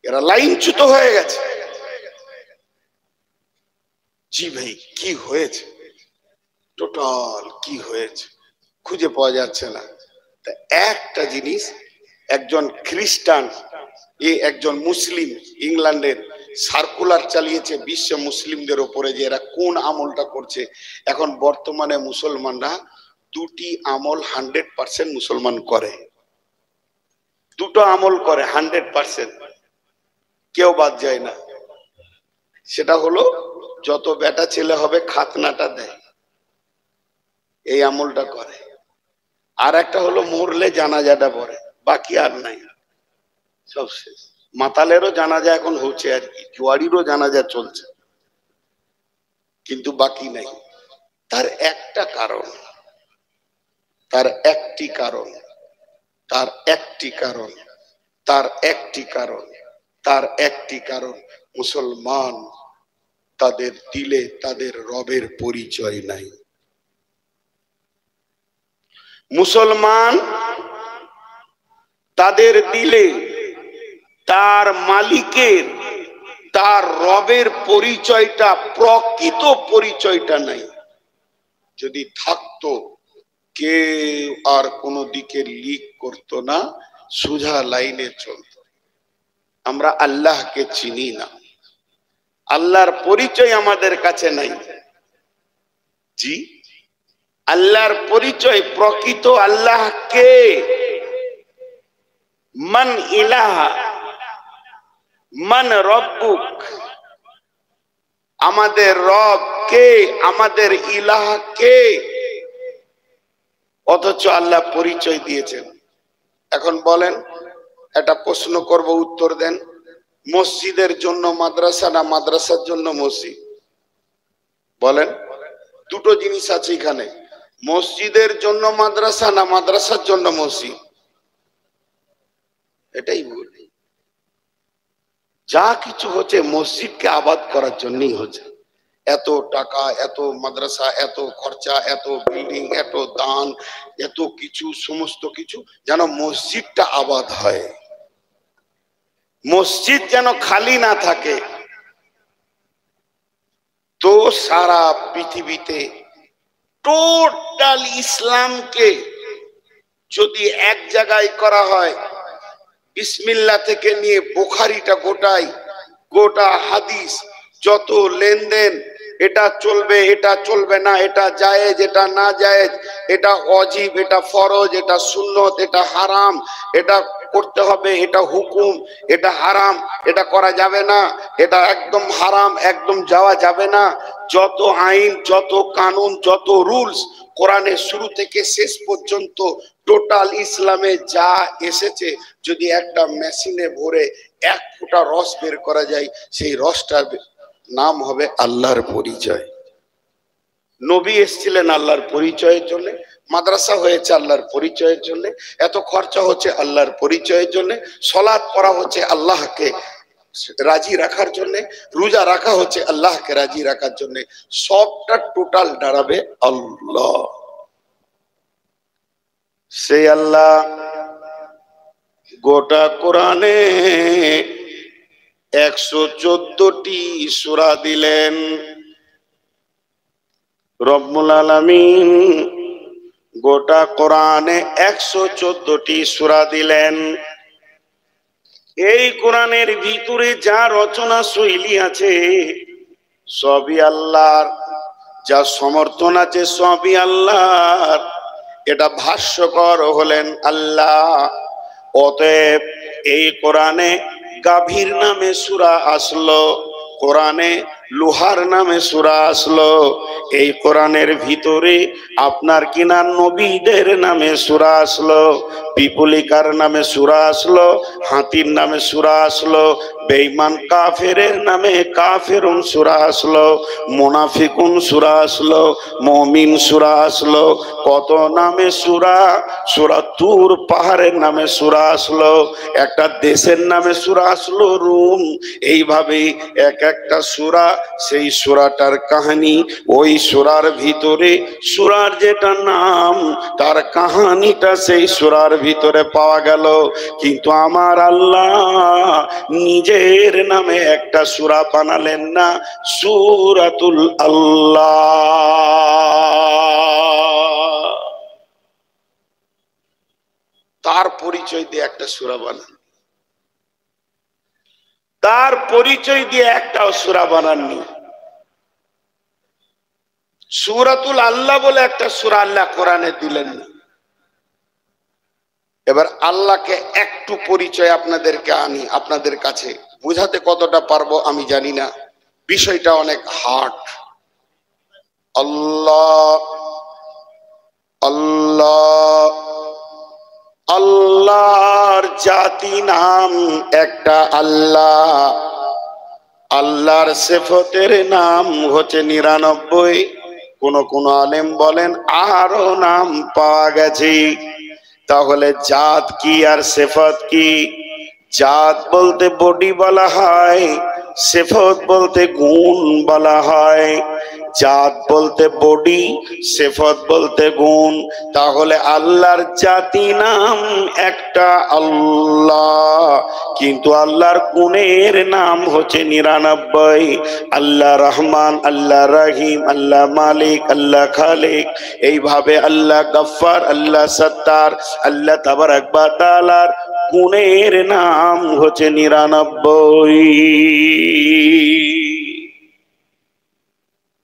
এরা লাইনচ্যুত হয়ে গেছে। জি ভাই, কি হয়েছে, টোটাল কি হয়েছে খুঁজে পাওয়া যাচ্ছে না। তা একটা জিনিস, একজন খ্রিস্টান একজন মুসলিম ইংল্যান্ডের সার্কুলার চালিয়েছে বিশ্ব মুসলিমদের উপরে যে এরা কোন আমলটা করছে। এখন বর্তমানে মুসলমানরা দুটি আমল 100% মুসলমান করে, দুটো আমল করে 100%, কেউ বাদ যায় না। সেটা হলো যত বেটা ছেলে হবে খাতনাটা দেয়, এই আমলটা করে। আর একটা হলো মরলে জানাজাটা পড়ে, বাকি আর নাই, সব শেষ। মাতালেরও জানাজা এখন হচ্ছে আর কি, জুয়ারিরও জানাজা চলছে, কিন্তু বাকি নাই। তার একটা কারণ, তার একটি কারণ, তার একটি কারণ, তার একটি কারণ, তার একটি কারণ, মুসলমান তাদের দিলে তাদের রবের পরিচয় নাই। মুসলমান তাদের দিলে তার মালিকের, তার রবের পরিচয়টা, প্রকৃত পরিচয়টা নাই। যদি থাকতো কেউ আর কোনো দিকে লিক করতো না, সোজা লাইনে চলতো। আমরা আল্লাহকে চিনি না, আল্লাহর পরিচয় আমাদের কাছে নাই। জি, আল্লাহর পরিচয়, প্রকৃত আল্লাহ কে, মান ইলাহা, মান রব্বুক, আমাদের রব কে, আমাদের ইলাহ কে, অথচ আল্লাহ পরিচয় দিয়েছেন। এখন বলেন, একটা প্রশ্ন করব, উত্তর দেন। মসজিদের জন্য মাদ্রাসা না মাদ্রাসার জন্য মসজিদ? বলেন, দুটো জিনিস আছে এখানে, মসজিদের জন্য মাদ্রাসা না মাদ্রাসার জন্য মসজিদ? এটাই ভুল। যা কিছু হচ্ছে মসজিদকে আবাদ করার জন্যই হচ্ছে। এত টাকা, এত মাদ্রাসা, এত খরচা, এত বিল্ডিং, এত দান, এত কিছু, সমস্ত কিছু যেন মসজিদটা আবাদ হয়, মসজিদ যেন খালি না থাকে। তো সারা পৃথিবীতে টোটাল ইসলামকে যদি এক জায়গায় করা হয়, বিসমিল্লাহ থেকে নিয়ে বুখারীটা গোটাই, গোটা হাদিস, যত লেনদেন, এটা চলবে, এটা চলবে না, এটা জায়েজ, এটা না জায়েজ, এটা ওয়াজিব, এটা ফরজ, এটা সুন্নত, এটা হারাম, এটা করতে হবে, এটা হুকুম, এটা হারাম, এটা করা যাবে না, এটা একদম হারাম, একদম যাওয়া যাবে না, যত আইন, যত কানুন, যত রুলস কোরআনের শুরু থেকে শেষ পর্যন্ত টোটাল ইসলামে যা এসেছে, যদি একটা মেশিনে ভরে 1 ফোঁটা রস বের করা যায়, সেই রসটার নাম হবে আল্লাহর পরিচয়। নবী এসেছিলেন আল্লাহর পরিচয়ের জন্য, মাদ্রাসা হয়েছে আল্লাহর পরিচয়ের জন্য, এত খরচা হচ্ছে আল্লাহর পরিচয়ের জন্য, সালাত পড়া হচ্ছে আল্লাহকে রাজি রাখার জন্য, রোজা রাখা হচ্ছে আল্লাহকে রাজি রাখার জন্য। সবটা টোটাল দাঁড়াবে আল্লাহ। সেই আল্লাহ গোটা কোরআনে 114টি সূরা দিলেন। রব্বুল আলামিন গোটা কোরআনে 114টি সূরা দিলেন। এই কোরআনের ভিতরে যা রচনা শৈলী আছে সবই আল্লাহর, যা সমর্থন আছে সবই আল্লাহর। এটা ভাষ্যকর হলেন আল্লাহ। অতএব এই কোরআনে গাভীর নামে সূরা আসলো, কোরআনে লোহার নামে সূরা আসলো, এই কোরআনের ভিতরে আপনার কিনা নবীদের নামে সূরা আসলো, পিপুলিকার নামে সূরা আসলো, হাতির নামে সূরা আসলো, বেঈমান কাফেরের নামে কাফেরুন সূরা আসলো, মুনাফিকুন সূরা আসলো, মুমিন সূরা আসলো, কত নামে সূরা, সূরা তুর পাহাড়ের নামে সূরা আসলো, একটা দেশের নামে সূরা আসলো রুম। এইভাবে এক একটা সূরা সেই সূরাটার কাহিনী, ওই সূরার ভিতরে সূরার যেটা নাম তার কাহিনীটা সেই সূরার ভিতরে পাওয়া গেল। কিন্তু আমার আল্লাহ নিজের নামে একটা সূরা বানালেন না, সূরাতুল আল্লাহ। তার পরিচয় দিয়ে একটা সূরা বানান, তার পরিচয় দিয়ে একটাও সূরা বানাননি। সূরাতুল আল্লাহ বলে একটা সূরা আল্লাহ কোরআনে দিলেন না। এবার আল্লাহকে একটু পরিচয় আপনাদেরকে আনি, আপনাদের কাছে বুঝাতে কতটা পারবো আমি জানি না, বিষয়টা অনেক হার্ড। আল্লাহ আল্লাহ, আল্লাহর জাতি নাম একটা আল্লাহ, আল্লাহর সিফতের নাম হচ্ছে 99। কোন কোন আলেম বলেন আরো নাম পাওয়া গেছে। তাহলে জাত কি আর সিফত কি? জাত বলতে বডি বলা হয়, সিফত বলতে গুণ বলা হয়। জাত বলতে বডি, সিফত বলতে গুণ। তাহলে আল্লাহর জাতি নাম একটা আল্লাহ, কিন্তু আল্লাহর গুণের নাম হচ্ছে 99। আল্লাহ রহমান, আল্লাহ রহিম, আল্লাহ মালিক, আল্লাহ খালিক, এইভাবে আল্লাহ গফফার, আল্লাহ সত্তার, আল্লাহ তাবারাক ওয়া তাআলার গুণের নাম হচ্ছে 99।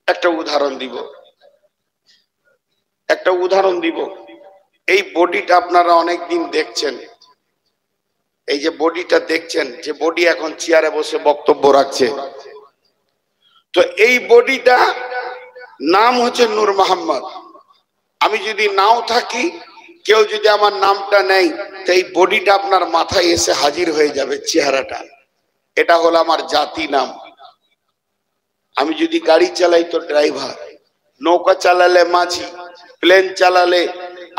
একটা উদাহরণ দিব, একটা উদাহরণ দিব। এই বডিটা আপনারা অনেকদিন দেখছেন, এই যে বডিটা দেখছেন, যে বডি এখন চেয়ারে বসে বক্তব্য রাখছে, তো এই বডিটা নাম হচ্ছে নূর মোহাম্মদ। আমি যদি নাও থাকি, কেউ যদি আমার নামটা নেয়, তো এই বডিটা আপনার মাথায় এসে হাজির হয়ে যাবে, চেহারাটা। এটা হলো আমার জাতি নাম। আমি যদি গাড়ি চালাই তো ড্রাইভার, নৌকা চালালে মাঝি, প্লেন চালালে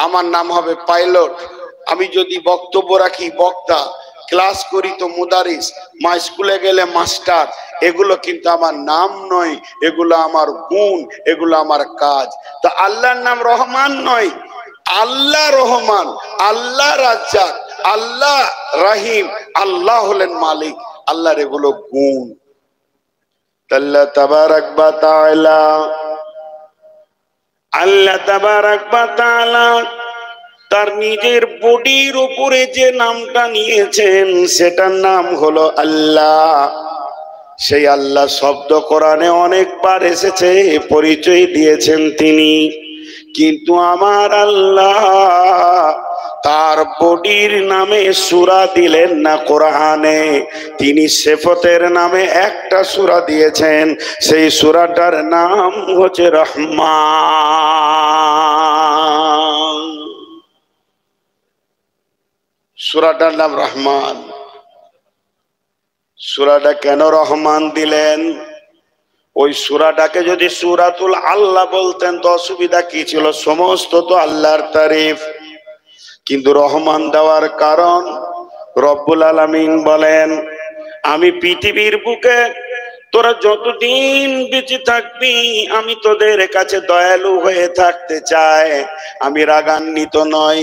আমার নাম হবে পাইলট। আমি যদি বক্তব্য রাখি বক্তা, ক্লাস করি তো মুদারিস, মা স্কুলে গেলে মাস্টার। এগুলো কিন্তু আমার নাম নয়, এগুলো আমার গুণ, এগুলো আমার কাজ। তো আল্লাহর নাম রহমান নয়, আল্লাহ রহমান, আল্লাহ রাজ্জাক, আল্লাহ রহিম, আল্লাহ হলেন মালিক। আল্লাহর এগুলো গুণ। আল্লাহ তাবারাক ওয়া তাআলা, আল্লাহ তাবারাক ওয়া তাআলা তার নিজের বডির উপরে যে নামটা নিয়েছেন সেটার নাম হলো আল্লাহ। সেই আল্লাহ শব্দ কোরআনে অনেকবার এসেছে, পরিচয় দিয়েছেন তিনি। কিন্তু আমার আল্লাহ তার বডির নামে সূরা দিলেন না কোরআনে, তিনি সিফতের নামে একটা সূরা দিয়েছেন। সেই সূরাটার নাম হচ্ছে রহমান। সূরাটার নাম রহমান। সূরাটা কেন রহমান দিলেন? ওই সূরাটাকে যদি সূরাতুল আল্লাহ বলতেন তো অসুবিধা কি ছিল? সমস্ত তো আল্লাহর তারিফ। কিন্তু রহমান দেওয়ার কারণ, রব্বুল আলামিন বলেন, আমি পৃথিবীর বুকে তোরা যতদিন বেঁচে থাকবি আমি তোদের কাছে দয়ালু হয়ে থাকতে চাই, আমি রাগান্বিত নই।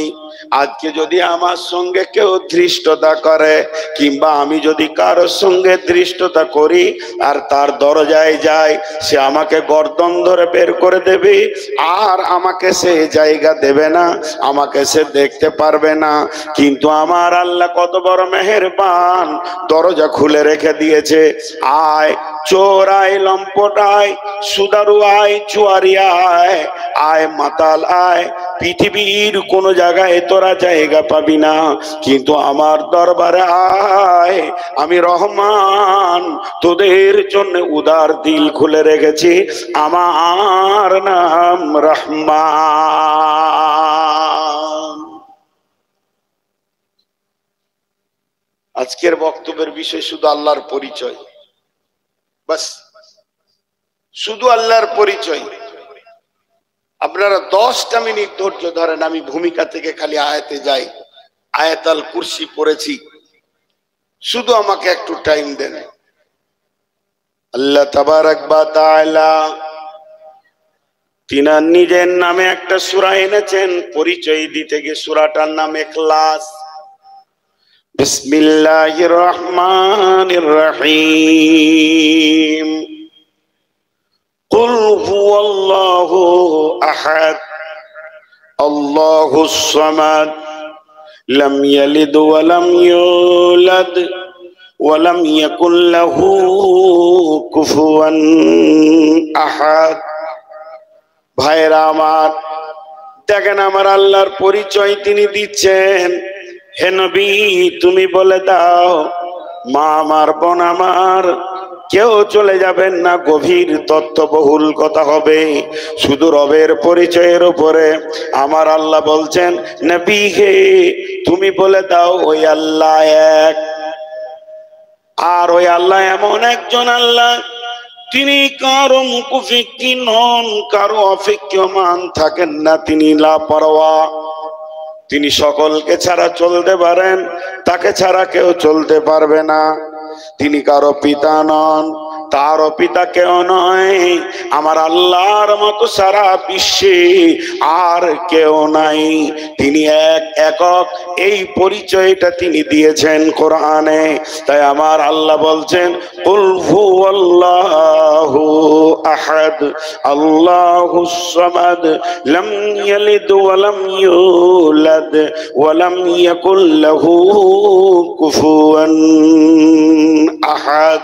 আজকে যদি আমার সঙ্গে কেউ ধৃষ্টতা করে, কিংবা আমি যদি কারোর সঙ্গে ধৃষ্টতা করি আর তার দরজায় যাই, সে আমাকে গর্দন ধরে বের করে দেবে, আর আমাকে সে জায়গা দেবে না, আমাকে সে দেখতে পারবে না। কিন্তু আমার আল্লাহ কত বড় মেহেরবান, দরজা খুলে রেখে দিয়েছে। আয় চোর আয়, লম্পট আয়, সুদারু আয়, চুয়ারি আয়, আয় মাতাল আয়, পৃথিবীর কোন জায়গায় তোরা জায়গা পাবি না, কিন্তু আমার দরবারে আয়। আমি রহমান, তোদের জন্য উদার দিল খুলে রেখেছি, আমার নাম রহমান। আজকের বক্তব্যের বিষয় শুধু আল্লাহর পরিচয়, বাস, শুধু আল্লাহর পরিচয়। আপনারা 10টা মিনিট ধৈর্য ধরেন, আমি ভূমিকা থেকে খালি আয়াতে যাই। আয়াতুল কুরসি পড়েছি, শুধু আমাকে একটু টাইম দেন। আল্লাহ তাবারাক ওয়া তাআলা তিনার নিজের নামে একটা সূরা এনেছেন পরিচয় দিতে গিয়ে। সূরাটার নাম ইখলাস। বিসমিল্লাহির রহমানির রহিম। কুল হুয়াল্লাহু আহাদ আল্লাহুস সামাদ লাম ইয়ালিদ ওয়া লাম ইউলাদ ওয়া লাম ইয়াকুল লাহু কুফুয়ান আহাদ। ভাইরা আমার, দেখেন আমার আল্লাহর পরিচয় তিনি দিচ্ছেন। হে নবী, তুমি বলে দাও মা আমার, বোন আমার, কেউ চলে যাবেন না, গভীর তত্ত্ববহুল কথা হবে শুধু রবের পরিচয়ের উপরে। আমার আল্লাহ বলছেন, নবী হে তুমি বলে দাও ওই আল্লাহ এক। আর ওই আল্লাহ এমন একজন আল্লাহ, তিনি কারো মুকুফিক্কি নন, কারো অপেক্ষমান থাকেন না, তিনি লাপারওয়া। তিনি সকলকে ছাড়া চলতে পারেন, তাকে ছাড়া কেউ চলতে পারবে না। তিনি কারো পিতা নন, তারও পিতা কেউ নয়। আমার আল্লাহর মতো সারা বিশ্বে আর কেউ নাই। তিনি এক, একক। এই পরিচয়টা তিনি দিয়েছেন কোরআনে। তাই আমার আল্লাহ বলছেন, কুল হুয়াল্লাহু আহাদ আল্লাহুস সামাদ লাম ইয়ালিদ ওয়া লাম ইউলাদ ওয়া লাম ইয়াকুল লাহু কুফুয়ান আহাদ।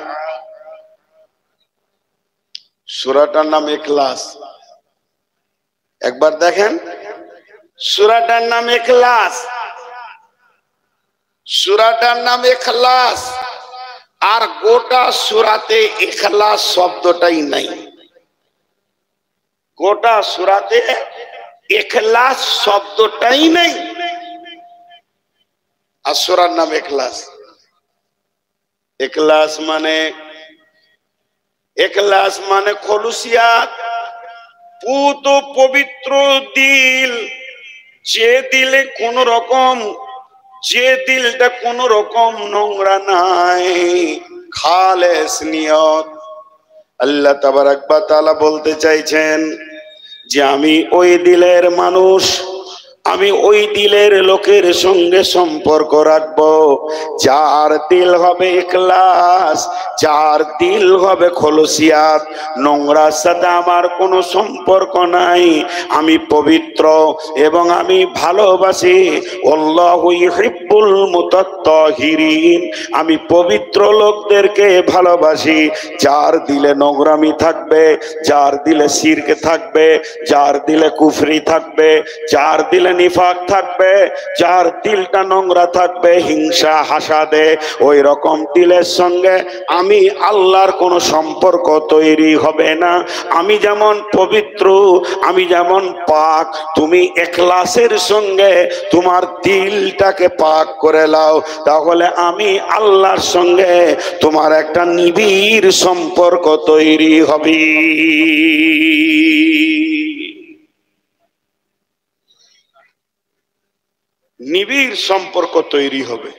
সূরাটার নাম ইখলাস। একবার দেখেন, সূরাটার নাম ইখলাস। সূরাটার নাম ইখলাস। আর গোটা সূরাতে ইখলাস শব্দটাই নাই। গোটা সূরাতে ইখলাস শব্দটাই নেই। আর সূরার নাম ইখলাস। ইখলাস মানে খলুসিয়াত, পুত পবিত্র দিল। যে দিলে কোন রকম, যে দিলটা কোন রকম নোংরা নাই, খালেস নিয়ত। আল্লাহ তাবারাক ওয়া তাআলা বলতে চাইছেন যে আমি ওই দিলের মানুষ, আমি ওই দিলের লোকের সঙ্গে সম্পর্ক রাখবো যার দিল হবে ইখলাস, যার দিল হবে খলুসিয়াত। নোংরার সাথে আমার কোনো সম্পর্ক নাই। আমি পবিত্র এবং আমি ভালোবাসি। আল্লাহু ইউহিব্বুল মুতাত্তাহিরিন। আমি পবিত্র লোকদেরকে ভালোবাসি। যার দিলে নোংরামি থাকবে, যার দিলে শিরক থাকবে, যার দিলে কুফরি থাকবে, যার দিলে নিফাক থাকবে, যার দিলটা নোংরা থাকবে হিংসা হাসাদে, ওই রকম দিলের সঙ্গে আমি আল্লাহর কোনো সম্পর্ক তৈরি হবে না। আমি যেমন পবিত্র, আমি যেমন পাক, তুমি ইখলাসের সঙ্গে তোমার দিলটাকে পাক করে নাও, তাহলে আমি আল্লাহর সঙ্গে তোমার একটা নিবিড় সম্পর্ক তৈরি হবে। নিবিড় সম্পর্ক তৈরি হবে।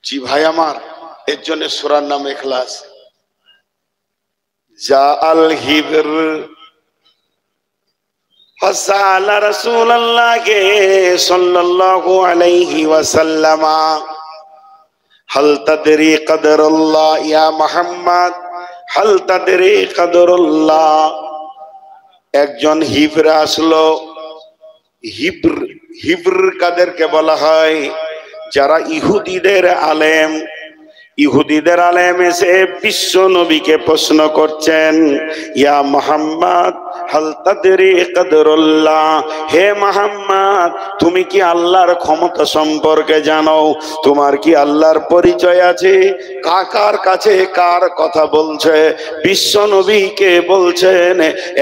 জি ভাই আমার, এর জন্য সূরার নাম ইখলাস। জাআল হিবর ফাসাল রাসূলুল্লাহ সাল্লাল্লাহু আলাইহি ওয়াসাল্লাম হাল তাদরি কদরুল্লাহ ইয়া মুহাম্মদ, হাল তাদরি কদরুল্লাহ। একজন হিবর আসলো। হিব্র কাদেরকে বলা হয়? যারা ইহুদিদের আলেম। ইহুদিদের আলেম এসে বিশ্ব নবীকে প্রশ্ন করছেন, ইয়া মুহাম্মদ হাল তাদরি কদরুল্লাহ, হে মুহাম্মদ তুমি কি আল্লাহর ক্ষমতা সম্পর্কে জানো? তোমার কি আল্লাহর পরিচয় আছে? কার কাছে কার কথা বলছে? বিশ্ব নবীকে বলছেন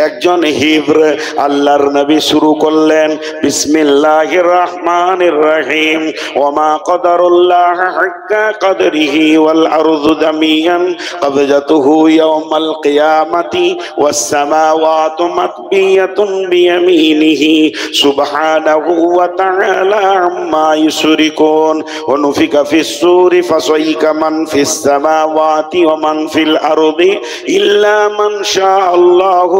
একজন হিব্র। আল্লাহর নবী শুরু করলেন, বিসমিল্লাহির রহমানির রহিম, ওয়া মা কদরুল্লাহ হাক্কা কদরিহি والأرض جميعا قبضته يوم القيامة والسماوات مطوية بيمينه سبحانه وتعالى عما يشركون ونفخ في الصور فصعق من في السماوات ومن في الأرض إلا من شاء الله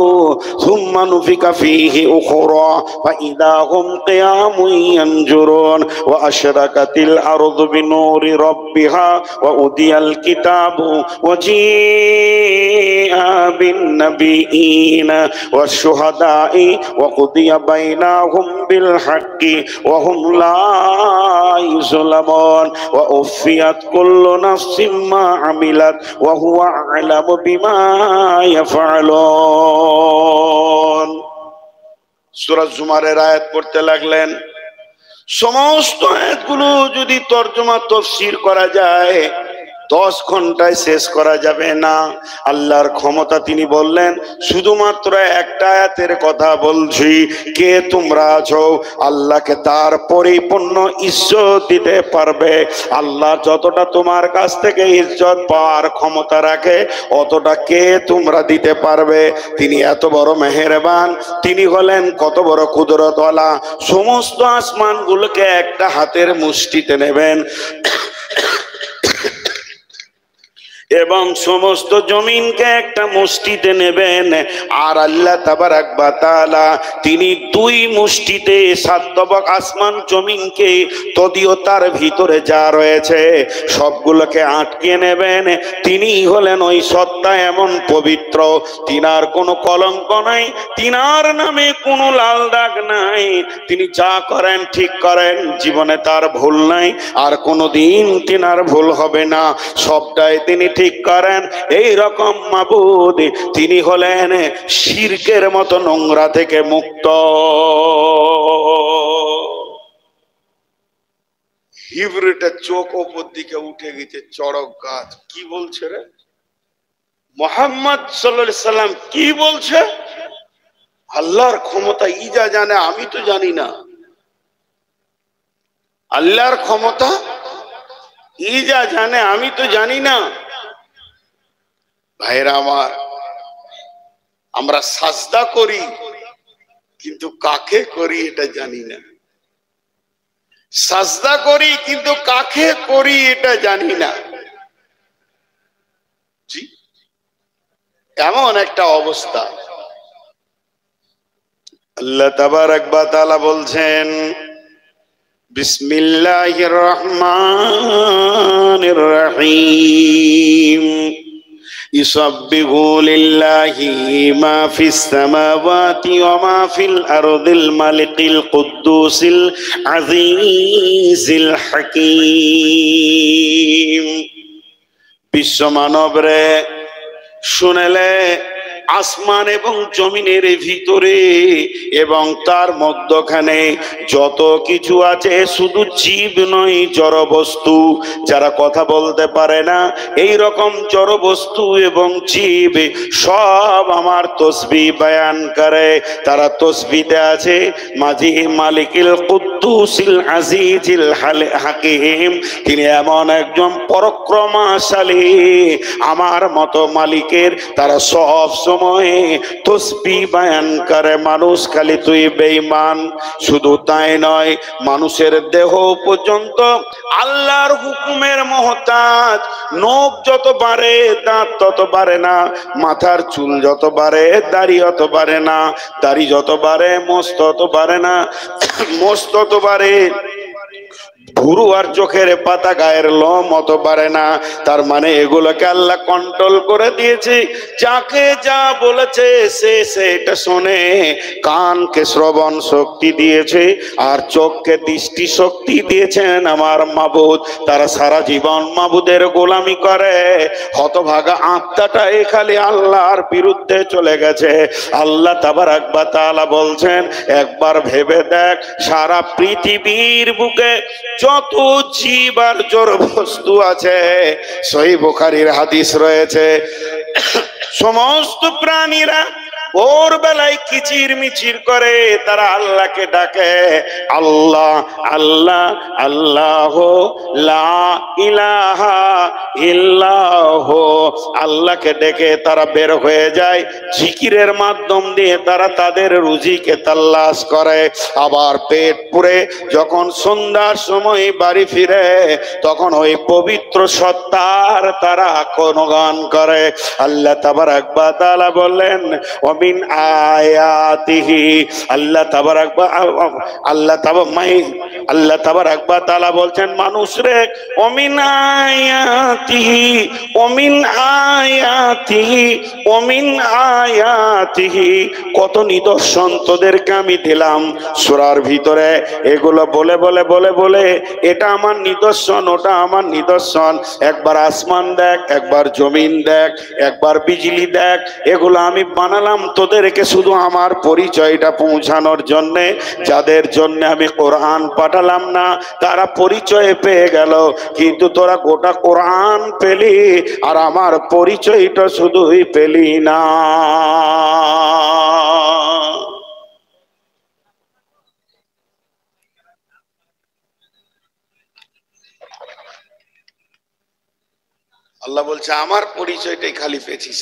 ثم نفخ فيه أخرى فإذا هم قيام ينظرون وأشرقت الأرض بنور ربها وأوتي الكتاب وجيء بالنبيين والشهداء وقضي بينهم بالحق وهم لا يظلمون ووفيت كل نفس ما عملت وهو أعلم بما يفعلون। সূরা জুমারের আয়াত পড়তে লাগলেন। সমস্ত আয়াতগুলো যদি তরজমা তাফসীর করা যায় 10 ঘন্টায় শেষ করা যাবে না। আল্লাহর ক্ষমতা তিনি বললেন শুধুমাত্র একটা আয়াতের কথা বলছি, কে তোমরা আছো আল্লাহকে তার পরিপূর্ণ ইজ্জত দিতে পারবে? আল্লাহ যতটা তোমার কাছ থেকে ইজ্জত পাওয়ার ক্ষমতা রাখে অতটা কে তোমরা দিতে পারবে? তিনি এত বড় মেহেরবান, তিনি হলেন কত বড় কুদরতওয়ালা। সমস্ত আসমানগুলোকে একটা হাতের মুষ্টিতে নেবেন এবং সমস্ত জমিনকে একটা মুষ্টিতে নেবেন। আর আল্লাহ তাবারাক ওয়া তাআলা তিনি 2 মুষ্টিতে 7 তবক আসমান জমিনকে তদিও তার ভিতরে যা রয়েছে সবগুলোকে আটকে নেবেন। তিনি হলেন ওই সত্তা এমন পবিত্র, তিনার কোনো কলঙ্ক নাই, তিনার নামে কোনো লাল দাগ নাই। তিনি যা করেন ঠিক করেন, জীবনে তার ভুল নাই, আর কোনোদিন তিনার ভুল হবে না, সবটাই তিনি ঠিক করেন। এই রকম মাবুদ তিনি হলেন শিরকের মতো নোংরা থেকে মুক্ত। হিবরেটা চোখ ওপর দিকে উঠে গেছে, চড়ক গাছ। কি বলছে রে মুহাম্মদ সাল্লাল্লাহু আলাইহি সাল্লাম? কি বলছে? আল্লাহর ক্ষমতা ইজা জানে, আমি তো জানি না। আল্লাহর ক্ষমতা ইজা জানে, আমি তো জানি না। ভাইরা আমার, আমরা সাজদা করি কিন্তু কাকে করি এটা জানি না। সাজদা করি কিন্তু কাকে করি এটা জানি না। জি, এমন একটা অবস্থা। আল্লাহ তাবারাক ওয়া তাআলা বলছেন বিসমিল্লাহির রহমানির রহিম ইউসাব্বিহু লিল্লাহি মা ফিস সামাওয়াতি ওয়া মা ফিল আরদিল মালিকিল কুদ্দুসিল আজিজিল হাকীম। বিশ্ব মানবরে শুনেলে, আসমান এবং জমিনের ভিতরে এবং তার মধ্যখানে যত কিছু আছে, শুধু জীব নয়, জড় বস্তু, যারা কথা বলতে পারে না, এই রকম জড় বস্তু এবং জীব সব আমার তসবিহ বয়ান করে। তারা তসবিতে আছে মাঝি মালিকিল কুদ্দুসিল আজিজিল হাকীম। তিনি এমন একজন পরাক্রমশালী, আমার মতো মালিকের তারা সব সময়ে তসবিহ বয়ান করে। মানুষ খালি তুই বেঈমান, শুধু তাই নয়, মানুষের দেহ পর্যন্ত আল্লাহর হুকুমের মহতাজ। নখ যত বাড়ে দাঁত তত বাড়ে না, মাথার চুল যত বাড়ে দাড়ি অত বাড়ে না, দাড়ি যত বাড়ে মোষ তত বাড়ে না, মোষ তত বাড়ে ভুরু আর চোখের পাতা গায়ের লোম অত পারে না। তার মানে এগুলোকে আল্লাহ কন্ট্রোল করে দিয়েছে। যাকে যা বলেছে সে সেটা শোনে। কানকে শ্রবণ শক্তি দিয়েছে আর চোখকে দৃষ্টি শক্তি দিয়েছেন আমার মাবুদ। তারা সারা জীবন মাবুদের গোলামি করে। হতভাগা আত্মাটাই খালি আল্লাহর বিরুদ্ধে চলে গেছে। আল্লাহ তাবারাক ওয়া তাআলা বলছেন, একবার ভেবে দেখ, সারা পৃথিবীর বুকে যত জীব আর জড় বস্তু আছে, সহিহ বুখারীর হাদিস রয়েছে, সমস্ত প্রাণীরা ভোর বেলায় কিচির মিচির করে তারা আল্লাহকে ডাকে, আল্লাহ আল্লাহ আল্লাহ লা ইলাহা ইল্লাহ। আল্লাহকে ডেকে তারা বের হয়ে যায়, জিকিরের মাধ্যম দিয়ে তারা তাদের রুজিকে তালাশ করে। আবার পেট পুরে যখন সন্ধ্যার সময় বাড়ি ফিরে তখন ওই পবিত্র সত্তার তারা গুণগান করে। আল্লাহ তাবারাক ওয়া তাআলা বললেন ওমিন আয়াতিহি, আল্লাহ তাবারাক ওয়া তাআলা বলছেন মানুষ রে, ওমিন আয়াতিহি ওমিন আয়াতিহি ওমিন আয়াতিহি, কত নিদর্শন তোদেরকে আমি দিলাম সূরার ভিতরে। এগুলো বলে বলে বলে বলে এটা আমার নিদর্শন, ওটা আমার নিদর্শন, একবার আসমান দেখ, একবার জমিন দেখ, একবার বিজলি দেখ, এগুলো আমি বানালাম তোদেরকে শুধু আমার পরিচয়টা পৌঁছানোর জন্যে। যাদের জন্য আমি কোরআন পাঠালাম না তারা পরিচয় পেয়ে গেল, কিন্তু তোরা গোটা কোরআন পেলি আর আমার পরিচয়টা শুধুই পেলি না। আল্লাহ বলছে আমার পরিচয়টাই খালি পেয়েছিস,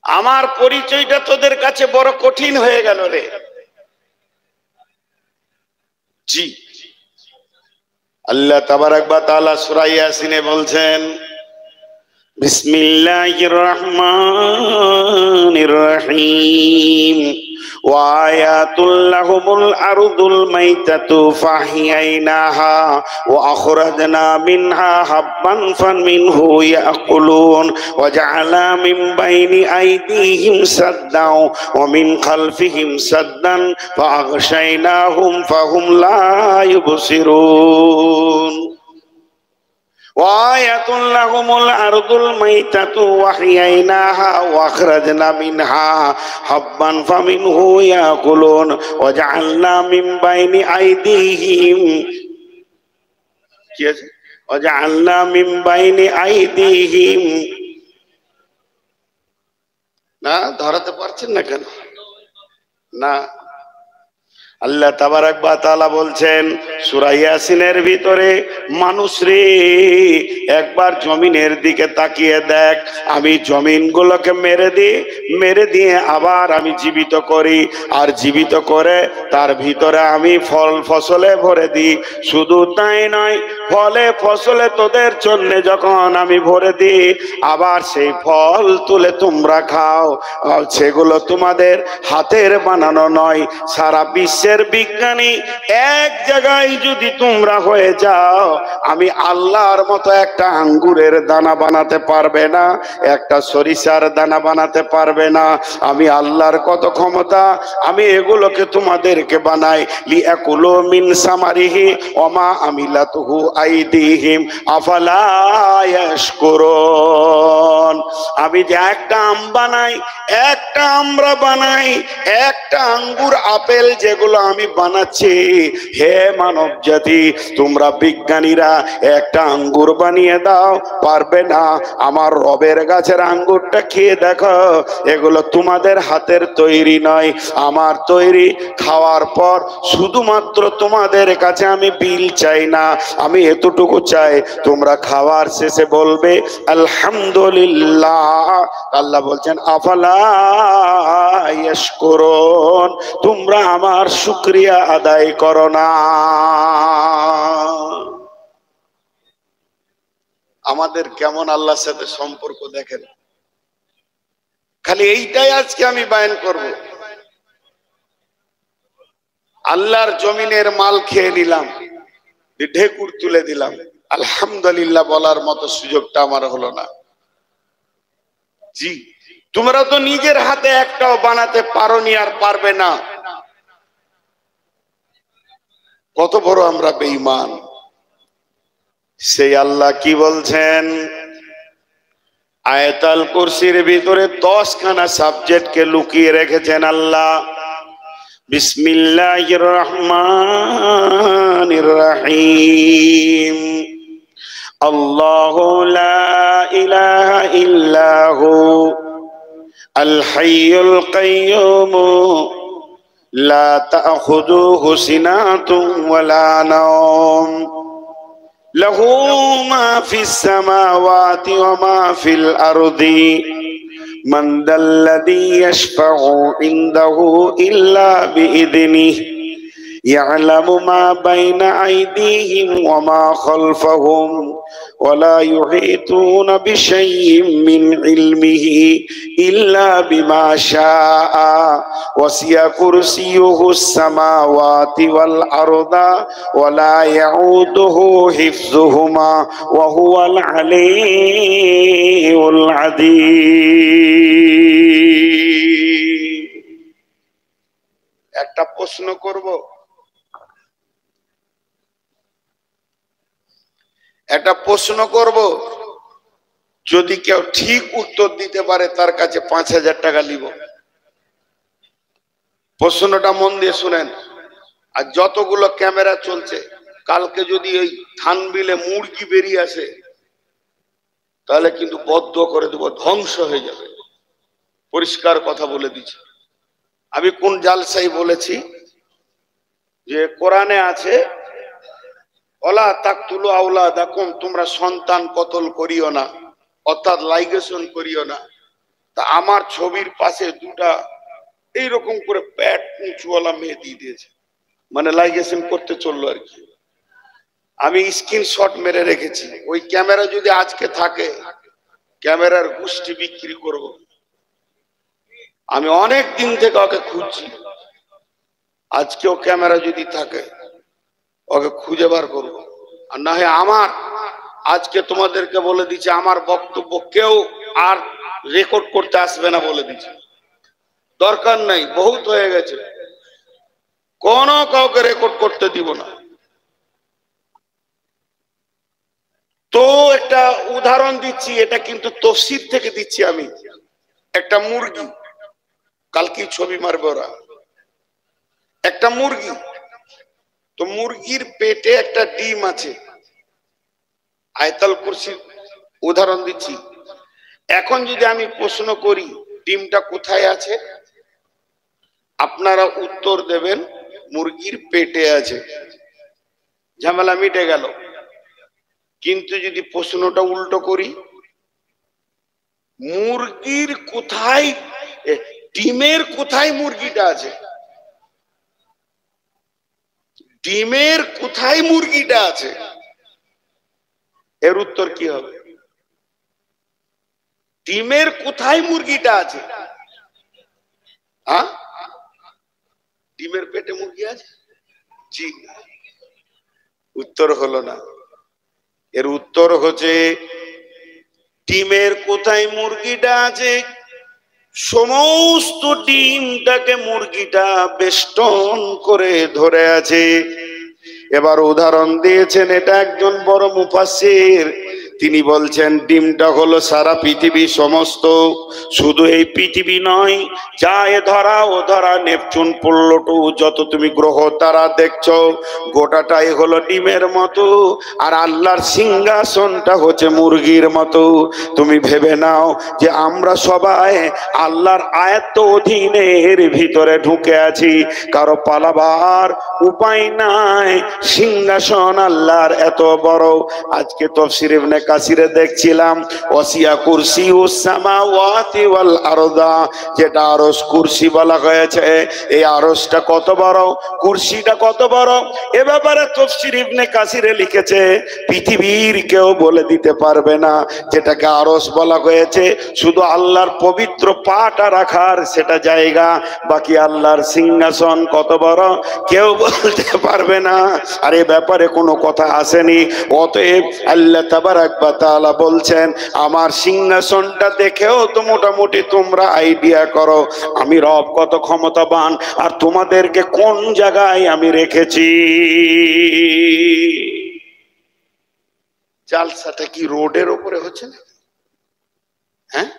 আমার পরিচয়টা তোদের কাছে বড় কঠিন হয়ে গেল রে। জি, আল্লাহ তাবারাক ওয়া তাআলা সূরা ইয়াসিনে বলছেন বিসমিল্লাহির রহমানির রহিম ওয়া আয়াতুল লাহুমুল আরদুল মাইতাতু ফাহিয়াইনাহা ওয়া আখরাজনা মিনহা হাববান ফামিনহু ইয়াকুলুন ওয়া জাআলা মিন বাইনি আইদিহিম সাদ্দাও ওয়া মিন খালফিহিম সাদ্দান ফাআগশাইনাহুম ফাহুম লা ইউবসিরুন। وآية لهم الأرض الميتة وأحييناها وأخرجنا منها حبا فمنه يأكلون وجعلنا من بين أيديهم وجعلنا من بين أيديهم না ধরাতে পারছেন না কেন? না, আল্লাহ তাবারাক ওয়া তাআলা বলছেন সূরা ইয়াসিনের ভিতরে, মানুষ রে একবার জমিনের দিকে তাকিয়ে দেখ, আমি জমিনগুলোকে মেরে দিয়ে আবার আমি জীবিত করি, আর জীবিত করে তার ভিতরে আমি ফল ফসলে ভরে দিই। শুধু তাই নয়, ফলে ফসলে তোদের জন্য যখন আমি ভরে দিই আবার সেই ফল তুলে তোমরা খাও। সেগুলো তোমাদের হাতের বানানো নয়। সারা বিশ্বের বিজ্ঞানী এক জায়গায় যদি তোমরা হয়ে যাও, আমি আল্লাহর মতো একটা আঙ্গুরের দানা বানাতে পারবে না, একটা সরিষার দানা বানাতে পারবে না। আমি আল্লাহর কত ক্ষমতা, আমি এগুলোকে তোমাদেরকে বানাই। লিয়াকুলু মিন সামারিহি ওমা আমিলাতুহু আইদিহিম আফালা ইয়াশকুরুন। আমি যে একটা আম বানাই, একটা আমরা বানাই, একটা আঙ্গুর আপেল যেগুলো আমি বানাচ্ছি, হে মানব জাতি তোমরা বিজ্ঞানীরা একটা আঙ্গুর বানিয়ে দাও, পারবে না। আমার রবের গাছের আঙ্গুরটা খেয়ে দেখো, এগুলো তোমাদের হাতের তৈরি নয়, আমার তৈরি। খাওয়ার পর শুধুমাত্র তোমাদের কাছে আমি বিল চাই না, আমি এতটুকু চাই তোমরা খাওয়ার শেষে বলবে আলহামদুলিল্লাহ। আল্লাহ বলছেন আফালা ইয়াশকুরুন, তোমরা আমার শুকরিয়া আদায় করো না। আমাদের কেমন আল্লাহর সাথে সম্পর্ক দেখেন, খালি এইটাই আজকে আমি বায়ান করব। আল্লাহর জমিনের মাল খেয়ে নিলাম, ঢেকুর তুলে দিলাম, আলহামদুলিল্লাহ বলার মতো সুযোগটা আমার হলো না। জি, তোমরা তো নিজের হাতে একটাও বানাতে পারোনি আর পারবে না। কত বড় আমরা বেঈমান। সেই আল্লাহ কি বলছেন আয়াতুল কুরসির ভিতরে 10 খানা সাবজেক্টকে লুকিয়ে রেখেছেন আল্লাহ। বিসমিল্লাহির রহমানির রহিম আল্লাহু লা ইলাহা ইল্লাহু আল হাইয়ুল কাইয়্যুম লা তাখুযুহু সিনাতুন ওয়ালা নাওম লাহু মা ফিস সামাওয়াতি ওয়া মা ফিল আরদি মান দাল্লাযী ইয়াশফাউ ইনদাহু ইল্লা বিইযনিহি يعلم ما بين أيديهم وما خلفهم ولا يحيطون بشيء من علمه إلا بما شاء وسع كرسيه السماوات والأرض ولا يعوده حفظهما وهو العلي العظيم একটা প্রশ্ন করব একটা প্রশ্ন করব যদি কেউ ঠিক উত্তর দিতে পারে তার কাছে 5000 টাকা নিব প্রশ্নটা মন দিয়ে শুনেন আর যতগুলো ক্যামেরা চলছে কালকে যদি ওই থানবিলে মুরগি বেরিয়ে আসে তাহলে কিন্তু বদ্ধ করে দেব ধ্বংস হয়ে যাবে পরিষ্কার কথা বলে দিচ্ছি আমি কোন জালসাই বলেছি যে কোরআনে আছে ওয়ালা তাকতুলু আওলাদাকুম তোমরা সন্তান কতল করিও না অর্থাৎ লাইগেশন করিও না তা আমার ছবির পাশে দুটা এইরকম করে প্যাট উঁচুওয়ালা মেয়ে দিয়ে দিয়েছে মানে লাইগেশন করতে চললো আর কি আমি স্ক্রিনশট মেরে রেখেছি ওই ক্যামেরা যদি আজকে থাকে ক্যামেরার গুষ্টি বিক্রি করব আমি অনেক দিন থেকে ওকে খুঁজছি আজকেও ক্যামেরা যদি থাকে ওকে খুঁজে বার করবো আর না হয় আমার আজকে তোমাদেরকে বলে দিচ্ছি আমার বক্তব্য কেউ আর রেকর্ড করতে আসবে না বলে দিচ্ছি দরকার নাই বহুত হয়ে গেছে কোনো কাউকে রেকর্ড করতে দিব না তো একটা উদাহরণ দিচ্ছি এটা কিন্তু তফসির থেকে দিচ্ছি আমি একটা মুরগি কালকে ছবি মারবে ওরা একটা মুরগি তো মুরগির পেটে একটা ডিম আছে আয়াতুল কুরসির উদাহরণ দিচ্ছি এখন যদি আমি প্রশ্ন করি ডিমটা কোথায় আছে আপনারা উত্তর দেবেন মুরগির পেটে আছে ঝামেলা মিটে গেল কিন্তু যদি প্রশ্নটা উল্টো করি মুরগির কোথায় ডিমের কোথায় মুরগিটা আছে ডিমের কোথায় মুরগিটা আছে এর উত্তর কি হবে ডিমের কোথায় মুরগিটা আছে ডিমের পেটে মুরগি আছে জি উত্তর হলো না এর উত্তর হচ্ছে ডিমের কোথায় মুরগিটা আছে সমস্ত ডিমটাকে মুরগিটা বেষ্টন করে ধরে আছে এবার উদাহরণ দিয়েছেন এটা একজন বড় মুফাসসির তিনি বলছেন ডিমটা হলো সারা পৃথিবী সমস্ত শুধু এই পৃথিবী নয় যা এ ধরা ও ধরা নেপচুন প্লুটো যত তুমি গ্রহ তারা দেখছো গোটাটাই হলো ডিমের মতো আর আল্লাহর সিংহাসনটা হচ্ছে মুরগির মতো তুমি ভেবে নাও যে আমরা সবাই আল্লাহর আয়াত অধীনের ভিতরে ঢুকে আছি কারো পালাবার উপায় নাই সিংহাসন আল্লাহর এত বড় আজকে তাফসীর ইবনে কাসিরে দেখছিলাম ওয়াসিয়া কুরসিউস সামাওয়াতি ওয়াল আরদা যেটা আরশ কুরসি বলা হয়েছে এই আরশটা কত বড় কুরসিটা কত বড় এ ব্যাপারে তাফসীর ইবনে কাসিরে লিখেছে পৃথিবীর কেউ বলে দিতে পারবে না যেটাকে আরশ বলা হয়েছে শুধু আল্লাহর পবিত্র পাটা রাখার সেটা জায়গা বাকি আল্লাহর সিংহাসন কত বড় কেউ বলতে পারবে না আর এই ব্যাপারে কোনো কথা আসেনি অতএব আল্লাহ তাবারাক ওয়া তাআলা বলছেন আমার সিংহাসনটা দেখেও তো মোটামুটি তোমরা আইডিয়া করো আমি রব কত ক্ষমতাবান আর তোমাদেরকে কোন জায়গায় আমি রেখেছি জালসাটা কি রোডের উপরে হচ্ছে না হ্যাঁ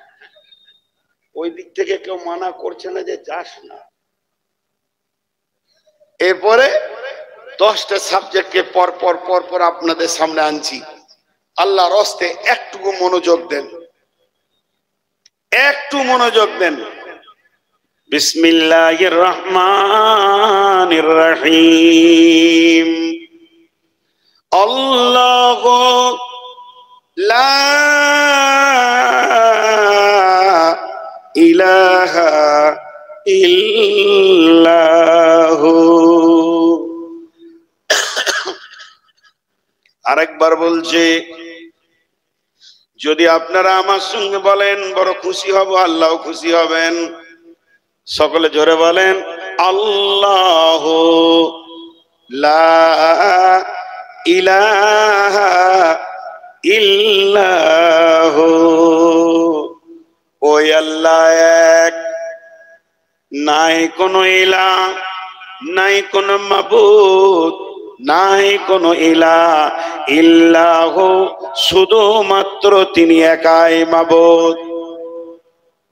ওই দিক থেকে কেউ মানা করছে না যে যাস না এরপরে 10টা সাবজেক্টকে পর পর আপনাদের সামনে আনছি আল্লাহর রাস্তে একটুকু মনোযোগ দেন একটু মনোযোগ দেন। বিসমিল্লাহির রহমানির রহিম। আল্লাহু লা ইলাহা ইল্লাহু। আরেকবার বলছে, যদি আপনারা আমার সঙ্গে বলেন বড় খুশি হব, আল্লাহ খুশি হবেন। সকলে জোরে বলেন, আল্লাহু লা ইলাহা ইল্লাহু। ওই আল্লাহ এক, নাই কোনো ইলাহ, নাই কোনো মাবুদ, নাই কোনো ইলাহ ইল্লাহু, শুধুমাত্র তিনি একাই মাবুদ।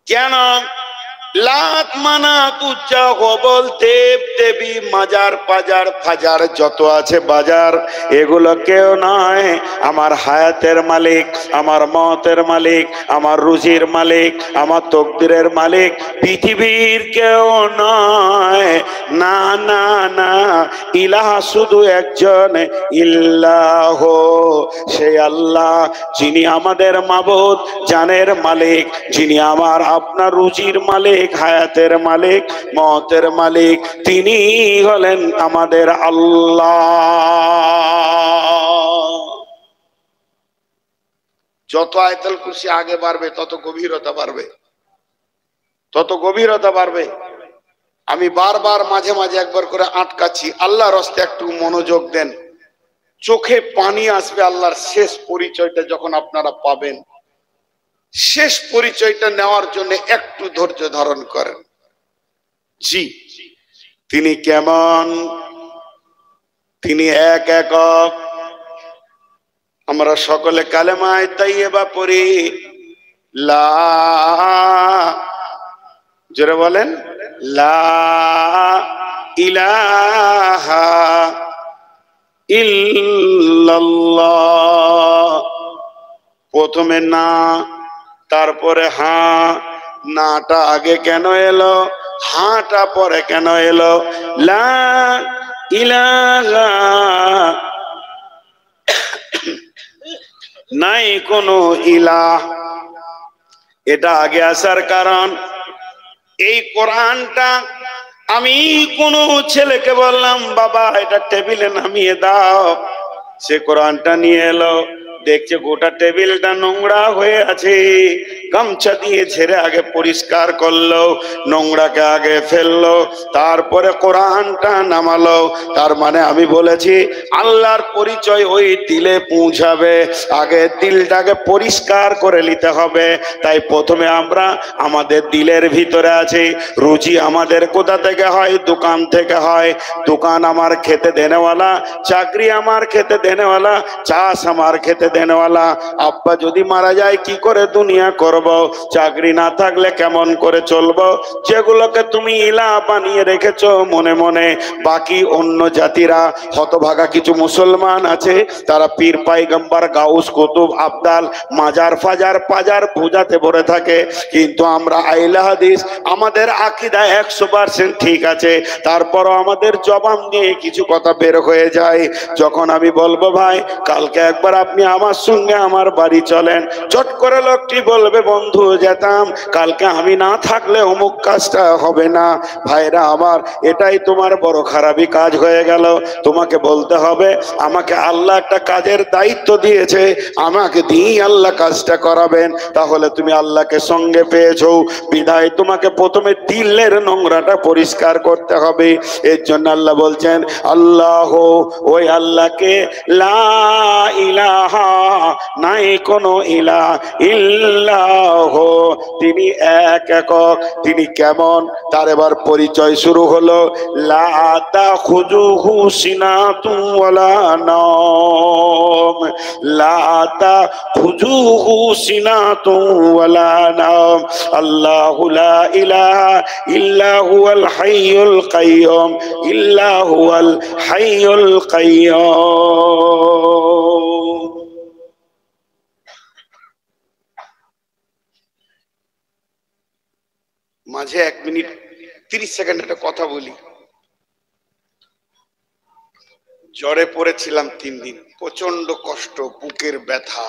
কেন? লাত মানাত উচ্চা হবল দেব দেবী মাজার পাজার ফাজার যত আছে বাজার, এগুলো কেউ নয় আমার হায়াতের মালিক, আমার মতের মালিক, আমার রুজির মালিক, আমার তকদিরের মালিক পৃথিবীর কেউ নয়। না না না, ইলাহা শুধু একজন, ইল্লাহ, সেই আল্লাহ যিনি আমাদের মাবুদ, জানের মালিক, যিনি আমার আপনার রুজির মালিক, হায়াতের মালিক, মতের মালিক, তিনি হলেন আমাদের আল্লাহ। যত আয়াতুল কুরসি আগে বাড়বে তত গভীরতা বাড়বে, তত গভীরতা বাড়বে। আমি বারবার মাঝে মাঝে একবার করে আটকাচ্ছি, আল্লাহর রাস্তে একটু মনোযোগ দেন। চোখে পানি আসবে আল্লাহর শেষ পরিচয়টা যখন আপনারা পাবেন। শেষ পরিচয়টা নেওয়ার জন্য একটু ধৈর্য ধারণ করেন। জি, তিনি কেমন? তিনি এক একক। আমরা সকলে কালেমায়ে তাইয়্যিবা পড়ি, লা, জোরে বলেন, লা ইলাহা ইল্লাল্লাহ। প্রথমে না, তারপরে হ্যাঁ। নাটা আগে কেন এলো, হাঁটা পরে কেন এলো? লা ইলাহা, নাই কোনো ইলাহ, এটা আগে আসার কারণ এই কোরআনটা আমি কোন ছেলেকে বললাম বাবা এটা টেবিলে নামিয়ে দাও, সে কোরআনটা নিয়ে এলো, দেখছে গোটা টেবিলটা নোংরা হয়ে আছে, গামছা দিয়ে ঝেড়ে আগে পরিষ্কার করলো, নোংরাকে আগে ফেললো, তারপরে কোরআনটা নামালো। তার মানে আমি বলেছি আল্লাহর পরিচয় ওই দিলে পৌঁছাবে, আগে দিলটাকে পরিষ্কার করে নিতে হবে। তাই প্রথমে আমরা আমাদের দিলের ভিতরে আছি। রুজি আমাদের কোথা থেকে হয়? দোকান থেকে হয়। দোকান আমার খেতে দেনেওয়ালা, চাকরি আমার খেতে দেনেওয়ালা, চাষ আমার খেতে দেনেওয়ালা। আব্বা যদি মারা যায় কি করে দুনিয়া করব? চাকরি না থাকলে কেমন করে চলবো? যেগুলোকে তুমি ইলাহ বানিয়ে রেখেছো মনে মনে, বাকি অন্য জাতিরা হতভাগা কিছু মুসলমান আছে, তারা পীর পাইগম্বর গাউস কুতুব আবদাল মাজার ফাজার পাজার পূজাতে ভরে থাকে। কিন্তু আমরা আহলে হাদিস, আমাদের আকীদা 100% ঠিক আছে, তারপরও আমাদের জবান দিয়ে কিছু কথা বের হয়ে যায়। যখন আমি বলবো ভাই কালকে একবার আপনি আমার সঙ্গে আমার বাড়ি চলেন, চট করে লোকটি বলবে বন্ধু যেতাম, কালকে আমি না থাকলে অমুক কাজটা হবে না। ভাইরা আমার, এটাই তোমার বড় খারাপই কাজ হয়ে গেল। তোমাকে বলতে হবে আমাকে আল্লাহ একটা কাজের দায়িত্ব দিয়েছে, আমাকে দিয়ে আল্লাহ কাজটা করাবেন, তাহলে তুমি আল্লাহকে সঙ্গে পেয়েছো। বিধায় তোমাকে প্রথমে দিলের নোংরাটা পরিষ্কার করতে হবে। এর জন্য আল্লাহ বলছেন আল্লাহ, ওই আল্লাহকে লা ইলাহা, নাই কোনো ইলাহ, ইল্লাহ, তিনি এক একক। তিনি কেমন? তার এবার পরিচয় শুরু হলো, লা তাখুযুহু সিনাতুন ওয়ালা নাওম, লা তাখুযুহু সিনাতুন ওয়ালা নাওম, আল্লাহু লা ইলাহা ইল্লা হুয়াল হাইয়ুল কাইয়্যুম, ইল্লা হুয়াল হাইয়ুল কাইয়্যুম। মাঝে 1 মিনিট 30 সেকেন্ড একটা কথা বলি। জ্বরে পড়েছিলাম 3 দিন, প্রচন্ড কষ্ট, বুকের ব্যথা।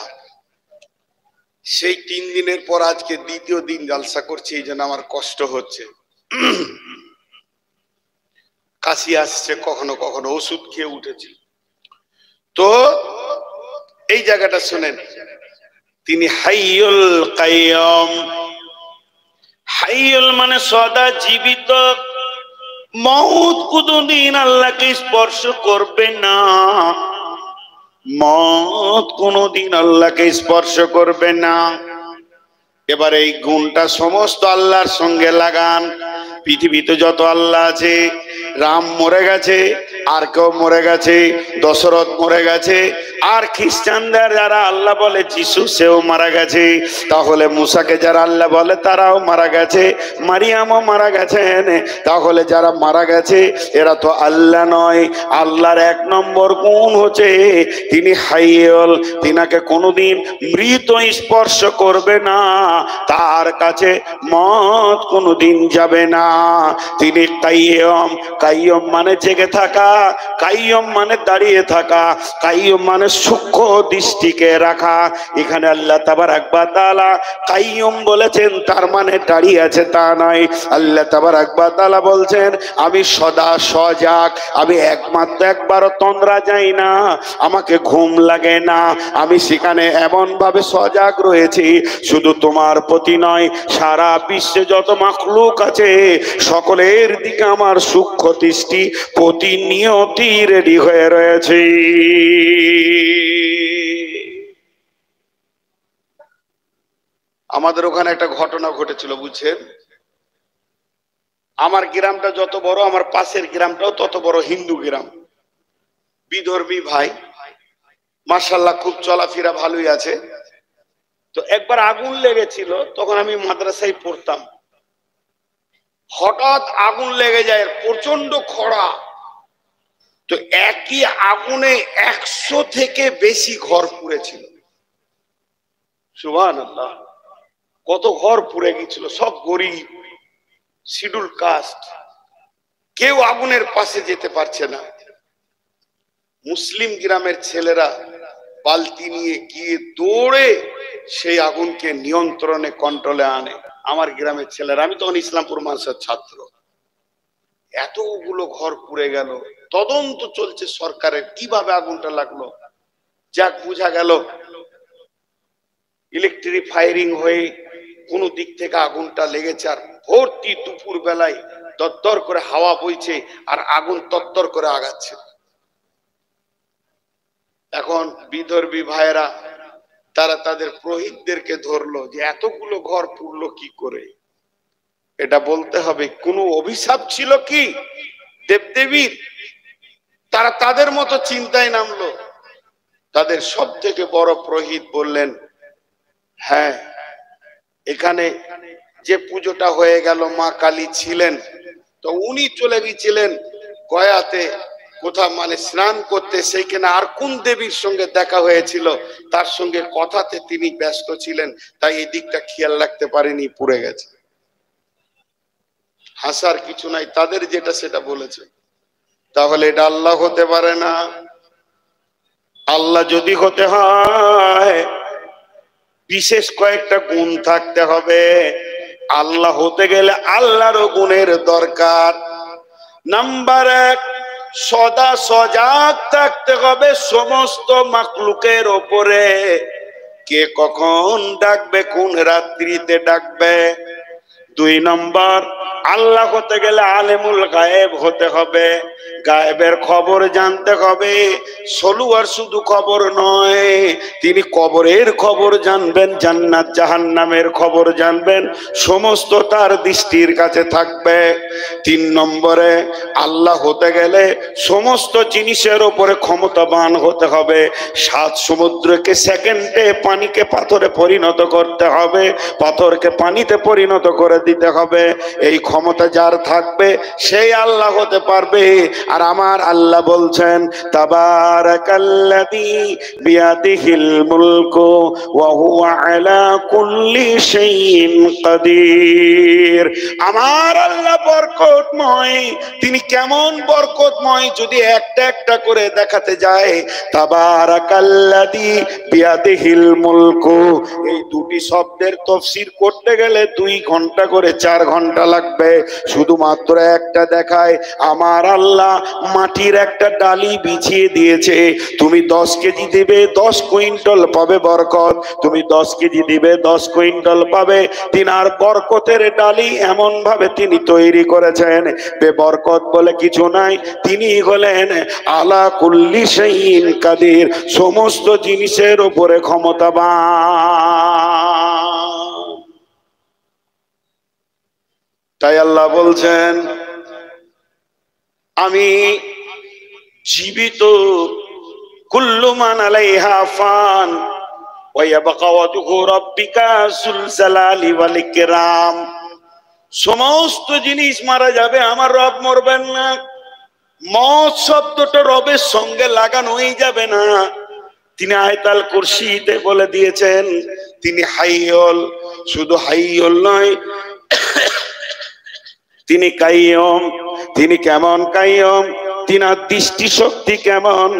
সেই 3 দিনের পর আজকে দ্বিতীয় দিন জালসা করছি, এই জন্য আমার কষ্ট হচ্ছে। কাশি আসছে, কখনো কখনো ওষুধ খেয়ে উঠেছি। তো এই জায়গাটা শুনেন, তিনি হাইয়ুল কাইয়ুম। হাইয়ুল মানে সদা জীবিত। মউত কোনদিন আল্লাহকে স্পর্শ করবে না, মউত কোনদিন আল্লাহকে স্পর্শ করবে না। এবার এই গুণটা সমস্ত আল্লাহর সঙ্গে লাগান। পৃথিবীতে যত আল্লাহ আছে, রাম মরে গেছে, আর কেউ মরে গেছে, দশরথ মরে গেছে, আর খ্রিস্টানদের যারা আল্লাহ বলে যিশু, সেও মারা গেছে। তাহলে মুসাকে যারা আল্লাহ বলে তারাও মারা গেছে, মারিয়ামও মারা গেছেন। তাহলে যারা মারা গেছে এরা তো আল্লাহ নয়। আল্লাহর 1 নম্বর গুণ হচ্ছে তিনি হাইয়ুল, তিনাকে কোনোদিন মৃত স্পর্শ করবে না, তার কাছে মত কোনোদিন যাবে না। তিনি কাইয়ুম। কাইয়ুম মানে জেগে থাকা, কাইয়ুম মানে দাঁড়িয়ে থাকা, কাইয়ুম মানে সূক্ষ্ম দৃষ্টিকে রাখা। এখানে আল্লাহ তাবারাক ওয়া তাআলা কাইয়ুম বলেছেন, তার মানে দাঁড়িয়ে আছে তা নয়। আল্লাহ তাবারাক ওয়া তাআলা বলছেন আমি সদা সজাগ, আমি একবারও তন্দ্রা যাই না, আমাকে ঘুম লাগে না, আমি সেখানে এমন ভাবে সজাগ রয়েছি। শুধু তোমার প্রতি নয়, সারা বিশ্বে যত মাখলুক আছে সকলের দিকে আমার সূক্ষ্ম দৃষ্টি প্রতিনিয়তই রেডি হয়ে রয়েছে। আমাদের ওখানে একটা ঘটনা ঘটেছিল, বুঝছেন। আমার গ্রামটা যত বড়, আমার পাশের গ্রামটাও তত বড় হিন্দু গ্রাম, বিধর্মী ভাই, মাশাআল্লাহ খুব চলাফেরা ভালোই আছে। তো একবার আগুন লেগেছিল, তখন আমি মাদ্রাসায় পড়তাম। হঠাৎ আগুন লেগে যায়, প্রচন্ড খরা। তো একই আগুনে 100 থেকে বেশি ঘর পুড়েছিল। সুবহানাল্লাহ, কত ঘর পুড়ে গিয়েছিল, সব গরিব, শিডিউল কাস্ট, কেউ আগুনের পাশে যেতে পারছে না। মুসলিম গ্রামের ছেলেরা বালতি নিয়ে গিয়ে দৌড়ে সেই আগুনকে নিয়ন্ত্রণে, কন্ট্রোলে আনে। আমার গ্রামের ছেলেরা, আমি তখন ইসলামপুর মাদ্রাসার ছাত্র। এতগুলো ঘর পুড়ে গেল, তদন্ত চলছে সরকারের, কিভাবে আগুনটা লাগলো। যাক, বোঝা গেল ইলেকট্রিক ফায়ারিং হয়ে কোন দিক থেকে আগুনটা লেগেছে। আর ভর্তি দুপুর বেলায় দরদর করে হাওয়া বইছে, আর আগুন তরতর করে আগাচ্ছে। এখন বিধর্মী ভাইয়েরা তারা তাদের পুরোহিতদেরকে ধরলো যে এতগুলো ঘর পুড়লো কি করে। এটা বলতে হবে কোন অভিশাপ ছিল কি দেবদেবীর? তারা তাদের মতো চিন্তায় নামলো। তাদের সব থেকে বড় পুরোহিত বললেন, হ্যাঁ, এখানে যে পুজোটা হয়ে গেল মা কালী ছিলেন, তো উনি চলে গিয়েছিলেন গয়াতে কোথা মানে স্নান করতে, সেইখানে আর কোন দেবীর সঙ্গে দেখা হয়েছিল, তার সঙ্গে কথাতে তিনি ব্যস্ত ছিলেন, তাই এই দিকটা খেয়াল রাখতে পারেনি, পুড়ে গেছে। হাসার কিছু নাই, তাদের যেটা সেটা বলেছে। তাহলে এটা আল্লাহ হতে পারে না। আল্লাহ যদি হতে হয় বিশেষ কয়েকটা গুণ থাকতে হবে। আল্লাহ হতে গেলে আল্লাহরও গুণের দরকার। নাম্বার 1, সদা সজাগ থাকতে হবে সমস্ত মাখলুকের ওপরে। কে কখন ডাকবে, কোন রাত্রিতে ডাকবে। 2 নম্বর, আল্লাহ হতে গেলে আলেমুল গায়েব হতে হবে, গায়েবের খবর জানতে হবে। সলুয়ার শুধু খবর নয়, তিনি কবরের খবর জানবেন, জান্নাত জাহান্নামের খবর জানবেন, সমস্ত তার দৃষ্টির কাছে থাকবে। 3 নম্বরে, আল্লাহ হতে গেলে সমস্ত জিনিসের উপরে ক্ষমতাবান হতে হবে। 7 সমুদ্রকে সেকেন্ডে, পানিকে পাথরে পরিণত করতে হবে, পাথরকে পানিতে পরিণত করে দিতে হবে। এই ক্ষমতা যার থাকবে সেই আল্লাহ হতে পারবে। আর আমার আল্লাহ বলছেন তাবারাকাল্লাযী বিয়াদিহিল মুলকু ওয়া হুয়া আলা কুল্লি শাইইন কাদির। আমার আল্লাহ বরকতময়, তিনি কেমন বরকতময় যদি একটা একটা করে দেখাতে যায়। তাবারাকাল্লাযী বিয়াদিহিল মুলকু, এই দুটি শব্দের তাফসীর করতে গেলে 2 ঘন্টা করে 4 ঘন্টা লাগবে। শুধুমাত্র একটা দেখায় আমার আল্লাহ মাটির একটা ডালি বিছিয়ে দিয়েছে, তুমি 10 কেজি দিবে 10 কুইন্টাল পাবে বরকত, তুমি 10 কেজি দিবে 10 কুইন্টাল পাবে। তিনার বরকতের ডালি এমন ভাবে তিনি তৈরি করেছেন, বেবরকত বলে কিছু নাই। তিনি হলেন আলা কুল্লি শাইইন কাদির, সমস্ত জিনিসের উপরে ক্ষমতাবান। তাই আল্লাহ বলছেন আমি জীবিত, কুল্লু মান আলাইহা ফান ওয়া ইয়াবকা ওয়াজহু রাব্বিকা যুল জালালি ওয়াল ইকরাম। সমস্ত জিনিস মারা যাবে, আমার রব মরবেন না। মত শব্দটা রবের সঙ্গে লাগানোই যাবে না। তিনি আয়াতুল কুরসিতে বলে দিয়েছেন তিনি হাইয়ুল, শুধু হাইয়ুল নয়, তিনি কাইয়ুম। তিনি কেমন কাইয়ুম, তিনার দৃষ্টি শক্তি কেমন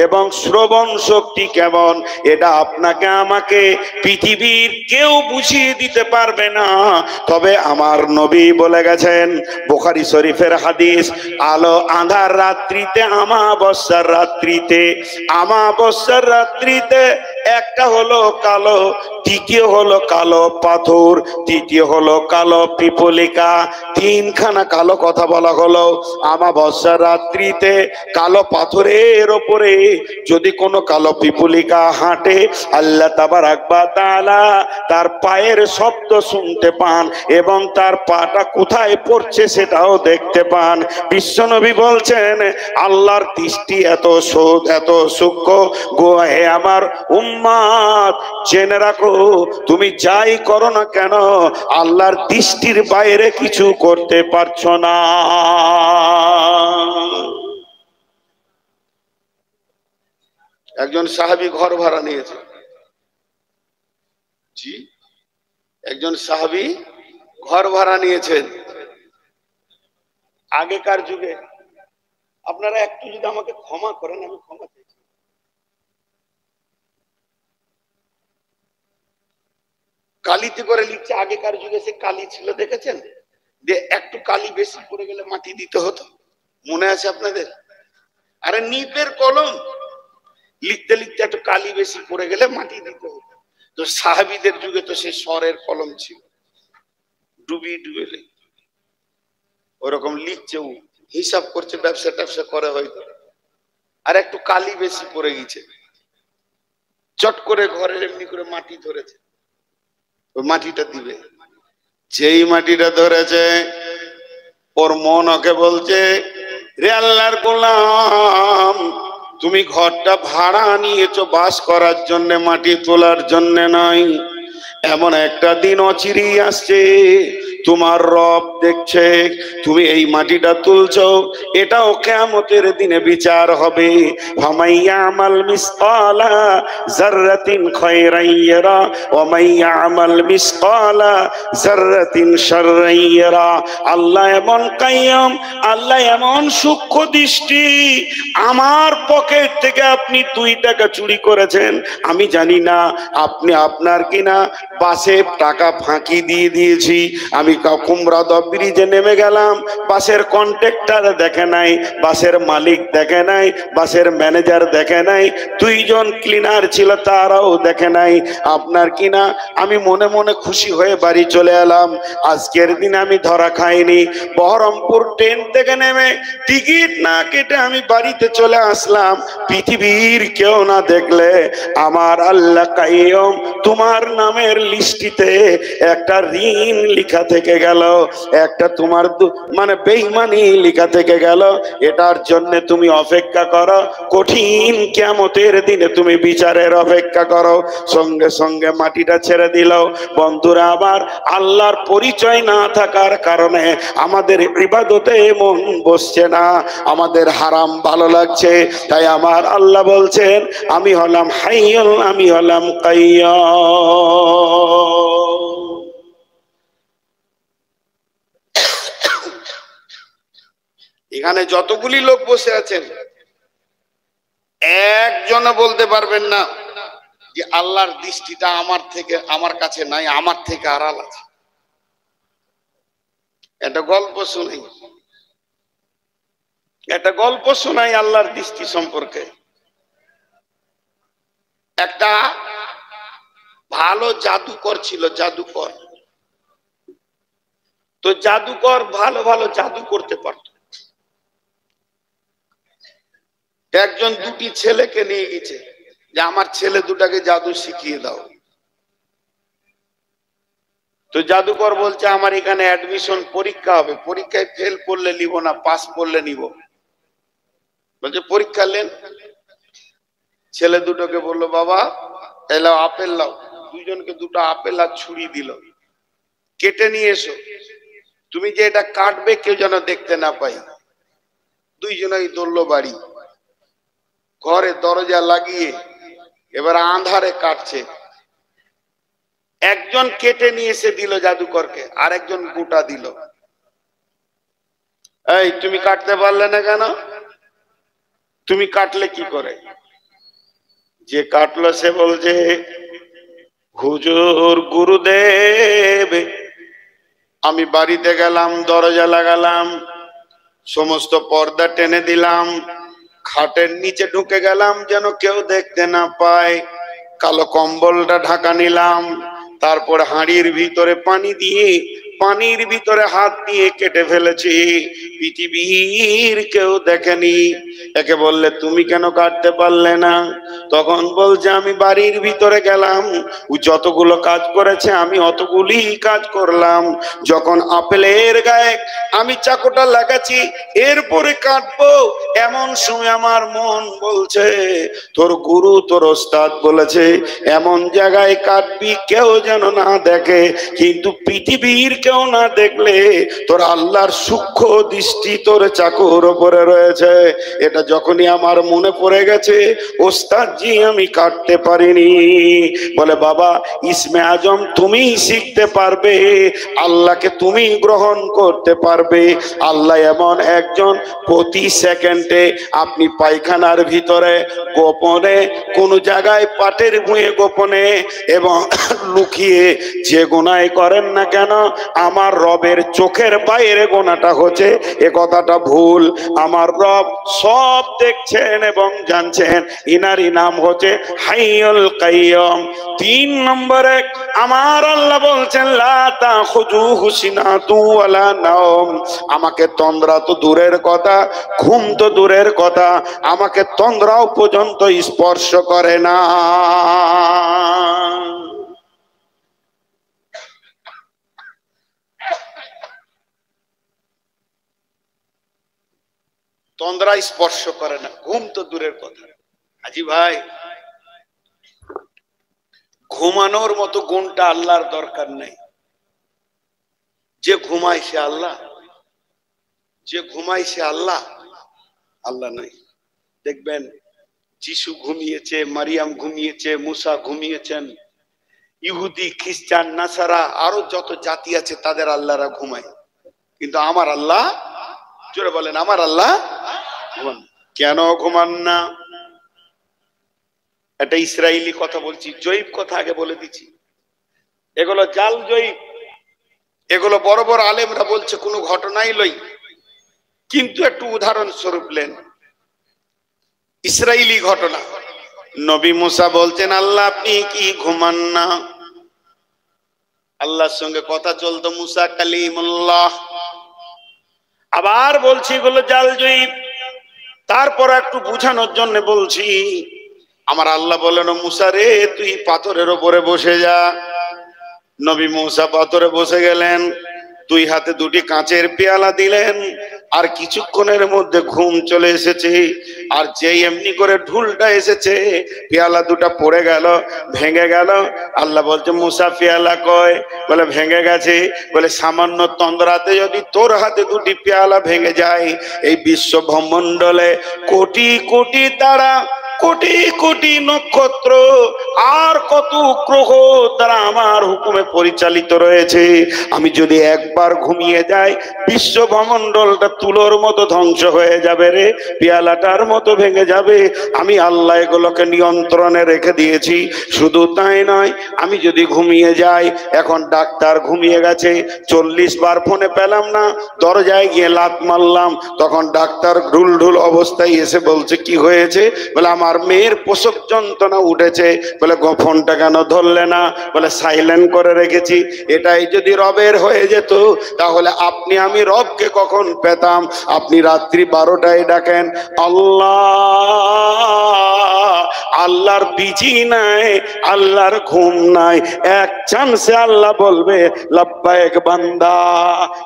এবং শ্রবণ শক্তি কেমন, এটা আপনাকে আমাকে পৃথিবীর কেউ বুঝিয়ে দিতে পারবে না। তবে আমার নবী বলে গেছেন, বুখারী শরীফের হাদিস, আলো আঁধার রাত্রিতে, আমাবস্যার রাত্রিতে, আমাবস্যার রাত্রিতে একটা হলো কালো, দ্বিতীয় হলো কালো পাথর, তৃতীয় হলো কালো পিপলিকা, 3খানা কালো কথা বলা হলো। আমাবস্যার রাত্রিতে কালো পাথরের ওপরে যদি কোনো কালো পিপলিকা হাঁটে, আল্লাহ তাবারাক ওয়া তাআলা তার পায়ের শব্দ শুনতে পান এবং তার পাটা কোথায় পড়ছে সেটাও দেখতে পান। বিশ্বনবী বলছেন আল্লাহর দৃষ্টি এত সূক্ষ্ম গো হে আমার উম্মত, জেনে রাখো তুমি যাই করো না কেন আল্লাহর দৃষ্টির বাইরে কিছু করতে পারছো না। একজন সাহাবী ঘর ভাড়া নিয়েছে। জি, একজন সাহাবী ঘর ভাড়া নিয়েছেন। আগেকার যুগে, আপনারা একটু যদি আমাকে ক্ষমা করেন, আমি ক্ষমা চাইছি। কালিতে করে লিখছে, আগেকার যুগে সে কালি ছিল দেখেছেন, যে একটু কালি বেশি পড়ে গেলে মাটি দিতে হতো, মনে আছে আপনাদের? আরে নিপের কলম, লিখতে লিখতে একটু কালি বেশি পড়ে গেলে মাটি দিতে হতো। তো সাহাবীদের যুগে তো সে স্বরের কলম ছিল, ডুবি ডুবে লিখত। ওরকম লিখছে, হিসাব করছে, ব্যবসা ট্যাবসা করে হয়তো, আর একটু কালি বেশি পড়ে গেছে, চট করে ঘরের এমনি করে মাটি ধরেছে, ওই মাটিটা দিবে। যেই মাটিটা ধরেছে, ওর মন ওকে বলছে, রে আল্লাহর গোলাম, তুমি ঘরটা ভাড়া নিয়েছো বাস করার জন্য, মাটি তোলার জন্য নয়। এমন একটা দিন অচিরেই আসছে, তোমার রব দেখছে তুমি এই মাটিটা তুলছো, এটাও কিয়ামতের দিনে বিচার হবে। ফামাইয়ামাল মিসকালা যাররাতিন খায়রান ইয়ারা ওয়া মাইয়ামাল মিসকালা যাররাতিন শাররান ইয়ারা। আল্লাহ এমন কাইয়ুম, আল্লাহ এমন সূক্ষ্ম দৃষ্টি। আমার পকেট থেকে আপনি 2 টাকা চুরি করেছেন, আমি জানি না আপনি আপনার কিনা বাসে টাকা ফাঁকি দিয়ে দিয়েছি। আমি কুমড়াদহ ব্রিজে নেমে গেলাম, বাসের কন্ট্রাক্টর দেখে নাই, বাসের মালিক দেখে নাই, বাসের ম্যানেজার দেখে নাই, 2 জন ক্লিনার ছিল তারাও দেখে নাই। আপনার কিনা আমি মনে মনে খুশি হয়ে বাড়ি চলে এলাম। আজকের দিন আমি ধরা খাইনি। বহরমপুর ট্রেন থেকে নেমে টিকিট না কেটে আমি বাড়িতে চলে আসলাম। পৃথিবীর কেউ না দেখলে আমার আল্লাহ কাইয়ুম তোমার নামের লিস্টিতে একটা ঋণ লেখা থেকে থেকে গেল, একটা তোমার মানে বেঈমানি লিখা থেকে গেল। এটার জন্য তুমি অপেক্ষা করো, কঠিন কিয়ামতের দিনে তুমি বিচারের অপেক্ষা করো। সঙ্গে সঙ্গে মাটিটা ছেড়ে দিল। বন্ধুরা আবার আল্লাহর পরিচয় না থাকার কারণে আমাদের ইবাদতে মন বসছে না, আমাদের হারাম ভালো লাগছে। তাই আমার আল্লাহ বলছেন আমি হলাম হাইয়ুল, আমি হলাম কাইয়্যুম। এখানে যতগুলি লোক বসে আছেন একজনও বলতে পারবেন না যে আল্লাহর দৃষ্টিটা আমার থেকে, আমার কাছে নাই, আমার থেকে আড়াল আছে। একটা গল্প শুনাই, একটা গল্প শোনাই আল্লাহর দৃষ্টি সম্পর্কে। একটা ভালো জাদুকর ছিল, জাদুকর। তো জাদুকর ভালো ভালো জাদু করতে পারত। একজন দুটি ছেলেকে নিয়ে গেছে যে আমার ছেলে দুটাকে জাদু শিখিয়ে দাও। তো জাদুকর বলছে আমার এখানে অ্যাডমিশন পরীক্ষা হবে, পরীক্ষায় ফেল করলে নিব না, পাস করলে নিব। বলছে পরীক্ষা নেন। ছেলে দুটোকে বললো বাবা এলাও আপেল লাও। দুইজনকে দুটো আপেল আর ছুরি দিল, কেটে নিয়ে এসো। তুমি যে এটা কাটবে কেউ যেন দেখতে না পাই। দুইজনেই দৌড়লো বাড়ি, ঘরে দরজা লাগিয়ে এবার আন্ধারে কাটছে। একজন কেটে নিয়ে এসে দিল জাদুকরকে, আর একজন গোটা দিল। এই তুমি কাটতে পারলে না কেন? তুমি কাটলে কি করে? যে কাটলো সে বলছে হুজুর গুরুদেব, আমি বাড়িতে গেলাম, দরজা লাগালাম, সমস্ত পর্দা টেনে দিলাম, খাটের নিচে ঢুকে গেলাম যেন কেউ দেখতে না পায়, কালো কম্বলটা ঢাকা নিলাম, তারপর হাঁড়ির ভিতরে পানি দিয়ে পানির ভিতরে হাত দিয়ে কেটে ফেলেছি, পৃথিবীর কেউ দেখেনি। একে বললে তুমি কেন কাটতে পারলে না? তখন বলছে আমি বাড়ির ভিতরে গেলাম, ও যতগুলো কাজ করেছে আমি অতগুলি কাজ করলাম। যখন আপেলের গায়ে আমি চাকুটা লাগাচ্ছি এরপরে কাটবো, এমন সময় আমার মন বলছে তোর গুরু তোর ওস্তাদ বলেছে এমন জায়গায় কাটবি কেউ যেন না দেখে, কিন্তু পৃথিবীর কেউ না দেখলে তোর আল্লাহর সূক্ষ্ম দৃষ্টি তোর চাকুর উপরে রয়েছে। এটা যখনই আমার মনে পড়ে গেছে ওস্তাদ জি আমি কাটতে পারিনি। বলে বাবা ইসমে আজম তুমি শিখতে পারবে, আল্লাহকে তুমি গ্রহণ করতে পারবে। আল্লাহ এমন একজন প্রতি সেকেন্ডে আপনি পায়খানার ভিতরে গোপনে কোন জায়গায় পাটের ভুঁয়ে গোপনে এবং লুকিয়ে যে গুনাহ করেন না কেন আমার রবের চোখের বাইরে গোনাটা হচ্ছে এ কথাটা ভুল। আমার রব সব দেখছেন এবং জানছেন। ইনারি নাম হচ্ছে হাইয়ুল কাইয়্যুম। 3 নম্বরে আমার আল্লাহ বলছেন লা তাখুযুহু সিনাতু ওয়ালা নাওম। আমাকে তন্দ্রা তো দূরের কথা, ঘুম তো দূরের কথা, আমাকে তন্দ্রাও পর্যন্ত স্পর্শ করে না। তন্দ্রা স্পর্শ করে না, ঘুম তো দূরের কথা। হাজি ভাই ঘুমানোর মতো গুণটা আল্লাহর দরকার নেই। যে ঘুমায় সে আল্লাহ, যে ঘুমায় সে আল্লাহ, আল্লাহ নাই। দেখবেন যিশু ঘুমিয়েছে, মারিয়াম ঘুমিয়েছে, মুসা ঘুমিয়েছেন, ইহুদি খ্রিস্টান নাসারা আরো যত জাতি আছে তাদের আল্লাহরা ঘুমায়, কিন্তু আমার আল্লাহ, জোরে বলেন আমার আল্লাহ ঘুমান। কেন ঘুমান না? এটা ইসরায়েলি কথা বলছি, জয়ীব কথা আগে বলে দিচ্ছি। এগুলো জাল জয়ীব, এগুলো বড় বড় আলেমরা বলছে কোনো ঘটনাই লই, কিন্তু একটু উদাহরণ স্বরূপ লেন। ইসরায়েলি ঘটনা, নবী মুসা বলছেন আল্লাহ আপনি কি ঘুমান না? আল্লাহর সঙ্গে কথা চলতো, মুসা কালিমুল্লাহ। আবার বলছি এগুলো জাল জয়ীব, তারপর একটু বুঝানোর জন্য বলছি। আমার আল্লাহ বলেন মুসা রে তুই পাথরের উপরে বসে যা। নবী মুসা পাথরে বসে গেলেন। দুই হাতে দুটি কাঁচের পেয়ালা দিলেন, আর কিছুক্ষণের মধ্যে ঘুম চলে এসেছে। আর যেই এমনি করে ঢুলটা এসেছে, পেয়ালা দুটা পড়ে গেল, ভেঙে গেল। আল্লাহ বলছে মুসা পেয়ালা কয়? বলে ভেঙে গেছে। বলে সামান্য তন্দ্রাতে যদি তোর হাতে দুটি পেয়ালা ভেঙে যায়, এই বিশ্ব ব্রহ্মাণ্ডলে কোটি কোটি তারা, কোটি কোটি নক্ষত্র, আর কত গ্রহ তারা আমার হুকুমে পরিচালিত রয়েছে। আমি যদি একবার ঘুমিয়ে যাই, বিশ্ব ব্রহ্মাণ্ডলটা তুলোর মতো ধ্বংস হয়ে যাবে রে, পেয়ালাটার মতো ভেঙে যাবে। আমি আল্লাহ এগুলোকে নিয়ন্ত্রণে রেখে দিয়েছি। শুধু তাই নয়, আমি যদি ঘুমিয়ে যাই, এখন ডাক্তার ঘুমিয়ে গেছে, 40 বার ফোনে পেলাম না, দরজায় গিয়ে লাত মারলাম, তখন ডাক্তার ঢুল ঢুল অবস্থায় এসে বলছে কি হয়েছে? বলে আমার মেয়ের প্রসব যন্ত্রণা উঠেছে। বলে ফোনটা কেন ধরলে না? বলে সাইলেন্ট করে রেখেছি। এটাই যদি রবের হয়ে যেত, তাহলে আপনি আমি রবকে কখন পেতাম? আপনি রাত্রি 12টায় ডাকেন আল্লাহ, আল্লাহর বিজি নাই, আল্লাহর ঘুম নাই, এক চান্সে আল্লাহ বলবে লাব্বাইক বান্দা।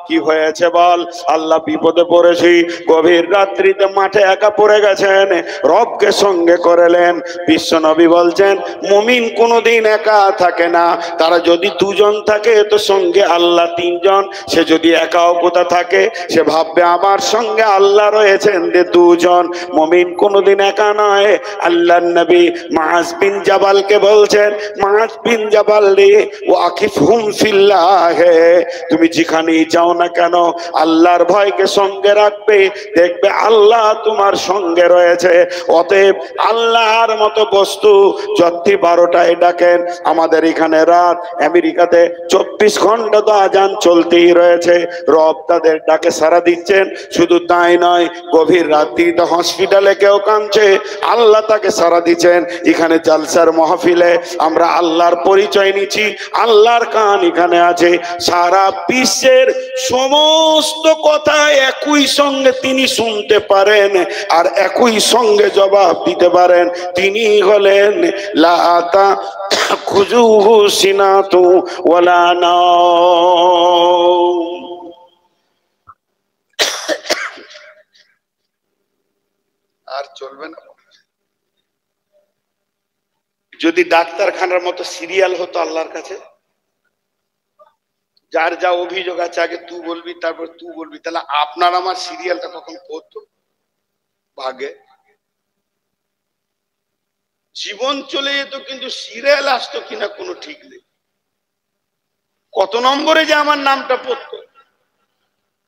কি হয়েছে বল? আল্লাহ বিপদে পড়েছি, গভীর রাত্রিতে মাঠে একা পড়ে গেছেন, রবকে সঙ্গে করেলেন। বিশ্ব নবী বলছেন মুমিন কোনোদিন একা থাকে না, তারা যদি দুজন থাকে তো সঙ্গে আল্লাহ 3 জন। সে যদি একাও কোথা থাকে, সে ভাববে আমার সঙ্গে আল্লাহ রয়েছেন 2 জন। মুমিন কোনোদিন একা নয়। আল্লাহর নবী মুআজ বিন জাবালকে বলছেন, মুআজ বিন জাবাল রে ওয়াকিফহুম ফিল্লাহ, তুমি যেখানেই যাও না কেন আল্লাহর ভয়কে সঙ্গে রাখবে, দেখবে আল্লাহ তোমার সঙ্গে রয়েছে। অতএব আল্লাহর মতো বস্তু যদি 12টায় ডাকেন, আমাদের এখানে রাত, আমেরিকাতে 24 ঘন্টা তো আজান চলতেই রয়েছে, রব তাদের ডাকে সাড়া দিচ্ছেন। শুধু তাই নয়, গভীর রাত্রিতে হসপিটালে কেউ কাঁদছে, আল্লাহ তাকে সাড়া দিচ্ছেন। এখানে জালসার মাহফিলে আমরা আল্লাহর পরিচয় নিচ্ছি, আল্লাহর কান এখানে আছে। সারা বিশ্বের সমস্ত কথা একই সঙ্গে তিনি শুনতে পারেন, আর একই সঙ্গে জবাব দিতে পারেন। তিনি হলেন লা তাখুযুহু সিনাতু ওয়ালা নাওম। আর চলবে না। যদি ডাক্তারখানার মতো সিরিয়াল হতো আল্লাহর কাছে, যার যা অভিযোগ আছে আগে তুই বলবি, তারপর তুই বলবি, তাহলে আপনার আমার সিরিয়ালটা কখন পড়তো? ভাগে জীবন চলে যেত, কিন্তু সিরিয়াল আসতো কিনা কোনো ঠিক নেই। কত নম্বরে যে আমার নামটা পড়তো।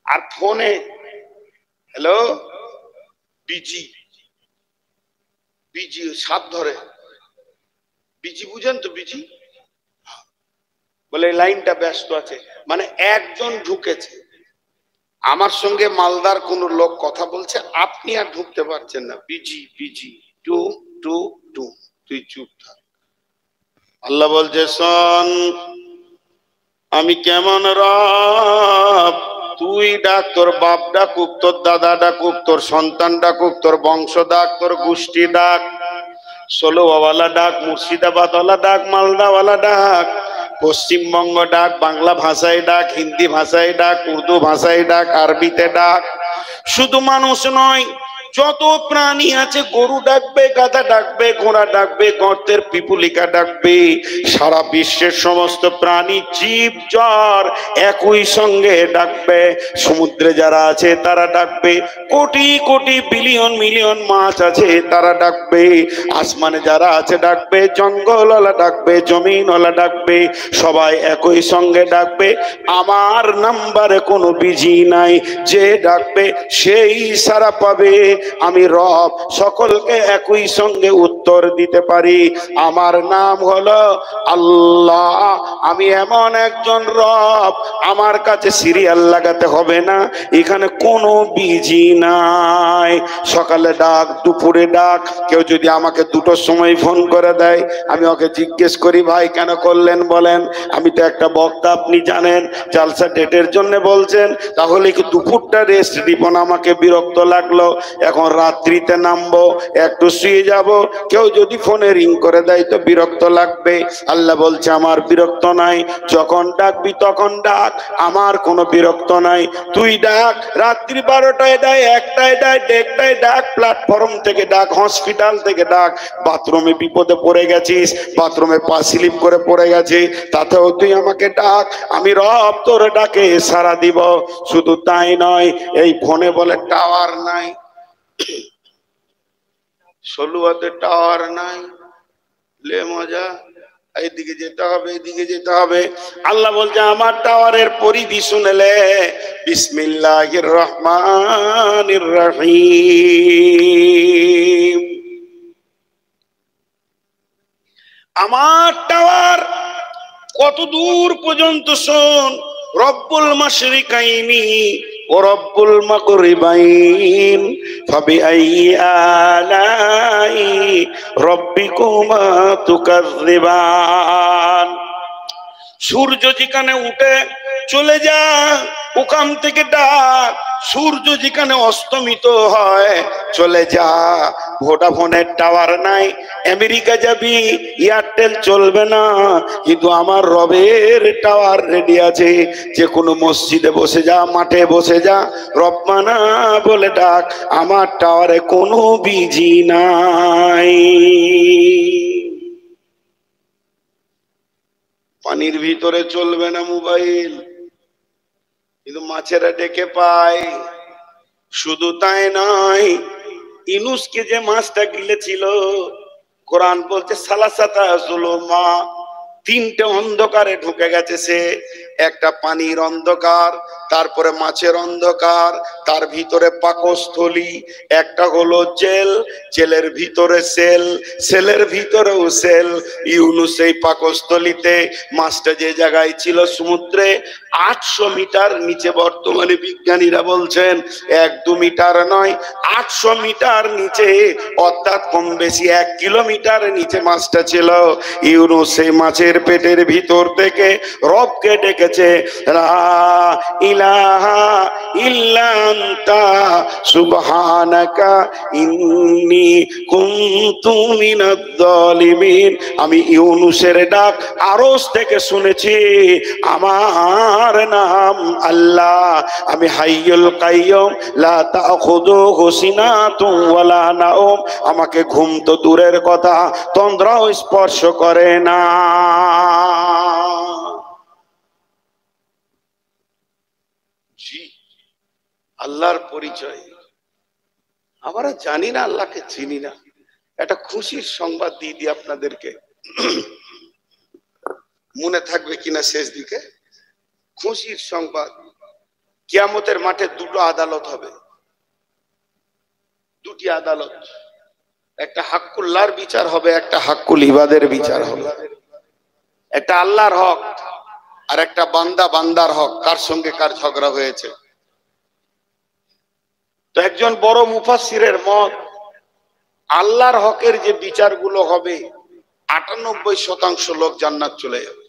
আর ফোনে হ্যালো বিজি বিজি, সাপ ধরে বিজি, বুঝেন তো বিজি? বলে লাইনটা ব্যস্ত আছে, মানে একজন ঢুকেছে, আমার সঙ্গে মালদার কোন লোক কথা বলছে, আপনি আর ঢুকতে পারছেন না, বিজি বিজি, টু টু টু, তুই চুপ থাক। আল্লাহ বলছে শোন, আমি কেমন রব, তুই ডাক, তোর বাপ ডাকুক, তোর দাদা ডাকুক, তোর সন্তান ডাকুক, তোর বংশ ডাক, তোর গোষ্ঠী ডাক, ষোলোওয়ালা ডাক, মুর্শিদাবাদওয়ালা ডাক, মালদাওয়ালা ডাক, পশ্চিমবঙ্গ ডাক, বাংলা ভাষায় ডাক, হিন্দি ভাষায় ডাক, উর্দু ভাষায় ডাক, আরবিতে ডাক। শুধু মানুষ নয়, যত প্রাণী আছে, গরু ডাকবে, গাধা ডাকবে, ঘোড়া ডাকবে, গর্তের পিপুলিকা ডাকবে, সারা বিশ্বের সমস্ত প্রাণী জীব জ্বর একই সঙ্গে ডাকবে। সমুদ্রে যারা আছে তারা ডাকবে, কোটি কোটি বিলিয়ন মিলিয়ন মাছ আছে তারা ডাকবে, আসমানে যারা আছে ডাকবে, জঙ্গলওয়ালা ডাকবে, জমিনওয়ালা ডাকবে, সবাই একই সঙ্গে ডাকবে। আমার নাম্বারে কোনো বিজি নাই, যে ডাকবে সেই সারা পাবে। আমি রব, সকলকে একই সঙ্গে উত্তর দিতে পারি। আমার নাম হলো আল্লাহ। আমি এমন একজন রব, আমার কাছে সিরিয়াল লাগাতে হবে না, এখানে কোনো বিজি নাই। সকালে ডাক, দুপুরে ডাক, কেউ যদি আমাকে 2টোর সময় ফোন করে দেয়, আমি ওকে জিজ্ঞেস করি ভাই কেন করলেন বলেন, আমি তো একটা বক্তা, আপনি জানেন, জালসা ডেটের জন্য বলছেন, তাহলে কি দুপুরটা রেস্ট দিব না? আমাকে বিরক্ত লাগলো, এখন রাত্রিতে নামবো, একটু শুয়ে যাব। কেউ কেউ যদি ফোনে রিং করে দেয় তো বিরক্ত লাগবে। আল্লাহ বলছে আমার বিরক্ত নাই, যখন ডাকবি তখন ডাক, আমার কোনো বিরক্ত নাই। তুই ডাক, রাত্রি 12টায় ডাক, 1টায় ডাক, 1টায় ডাক, প্ল্যাটফর্ম থেকে ডাক, হসপিটাল থেকে ডাক, বাথরুমে বিপদে পড়ে গেছিস, বাথরুমে পা স্লিপ করে পড়ে গেছে, তাতেও তুই আমাকে ডাক, আমি রব তোর ডাকে সাড়া দিব। শুধু তাই নয়, এই ফোনে বলে টাওয়ার নাই, সলুয়াতে টাওয়ার নাই, লে মজা, এইদিকে যেতে হবে, এইদিকে যেতে হবে। আল্লাহ বলছে আমার টাওয়ারের পরিধি শুনেলে, বিসমিল্লাহির রহমানির রহিম, আমার টাওয়ার কত দূর পর্যন্ত শোন। রব্বুল মাশরিকাইনি ও রব্বুল মাগরিবাইন ফাবিআইয়ি আলাই রব্বিকুমা তুকাযযিবান। সূর্য যেখানে উঠে চলে যা, ওখান থেকে ডাক। সূর্য যেখানে অস্তমিত হয় চলে যা। ভোডাফোনের টাওয়ার নাই, আমেরিকা যাবি, এয়ারটেল চলবে না, কিন্তু আমার রবের টাওয়ার রেডি আছে। যে কোনো মসজিদে বসে যা, মাঠে বসে যা, রব্বানা বলে ডাক, আমার টাওয়ারে কোনো বিজি নাই। পানির ভিতরে চলবে না মোবাইল, কিন্তু মাছেরা ডেকে পায়। শুধু তাই নয়, ইউনূসকে যে মাছটা গিলেছিল, কোরআন বলছে সালাসাতা যুলুমা, 3টে অন্ধকারে ঢুকে গেছে সে। একটা পানির অন্ধকার, তারপরে মাছের অন্ধকার, তার ভিতরে পাকস্থলী, একটা হলো জেল, জেলের ভিতরে সেল, সেলের ভিতরেও সেল। ইউনূস এই পাকস্থলীতে, মাছটা যে জায়গায় ছিল সমুদ্রে 800 মিটার নিচে, বর্তমানে বিজ্ঞানীরা বলছেন 1-2 মিটার নয়, 800 মিটার নিচে, অর্থাৎ কম বেশি 1 কিলোমিটার নিচে মাছটা ছিল। ইউনূস সেই মাছের পেটের ভিতর থেকে রবকে ডেকেছে, লা ইলাহা ইল্লা আনতা সুবহানাকা ইন্নী কুনতু মিনাজ জালিমিন। আমি ইউনূসের ডাক আরশ থেকে শুনেছি, আমার নাম আল্লাহ, আমি হাইয়ুল কাইয়ুম, লা তাখুযুহু সিনাতুন ওয়ালা নাওম, আমাকে ঘুম তো দূরের কথা, তন্দ্রাও স্পর্শ করে না। জি, আল্লাহর পরিচয় আমরা জানি না, আল্লাহকে চিনি না। একটা খুশির সংবাদ দিয়ে দিই আপনাদেরকে, মনে থাকবে কিনা শেষ দিকে। খুশির সংবাদ, কিয়ামতের মাঠে 2টো আদালত হবে, 2টি আদালত। একটা হাক্কুল্লাহর বিচার হবে, একটা হাক্কুল ইবাদের বিচার হবে। একটা আল্লাহর হক আর একটা বান্দার হক, কার সঙ্গে কার ঝগড়া হয়েছে। তো একজন বড় মুফাসসিরের মত, আল্লাহর হকের যে বিচারগুলো হবে 98% লোক জান্নাত চলে যাবে।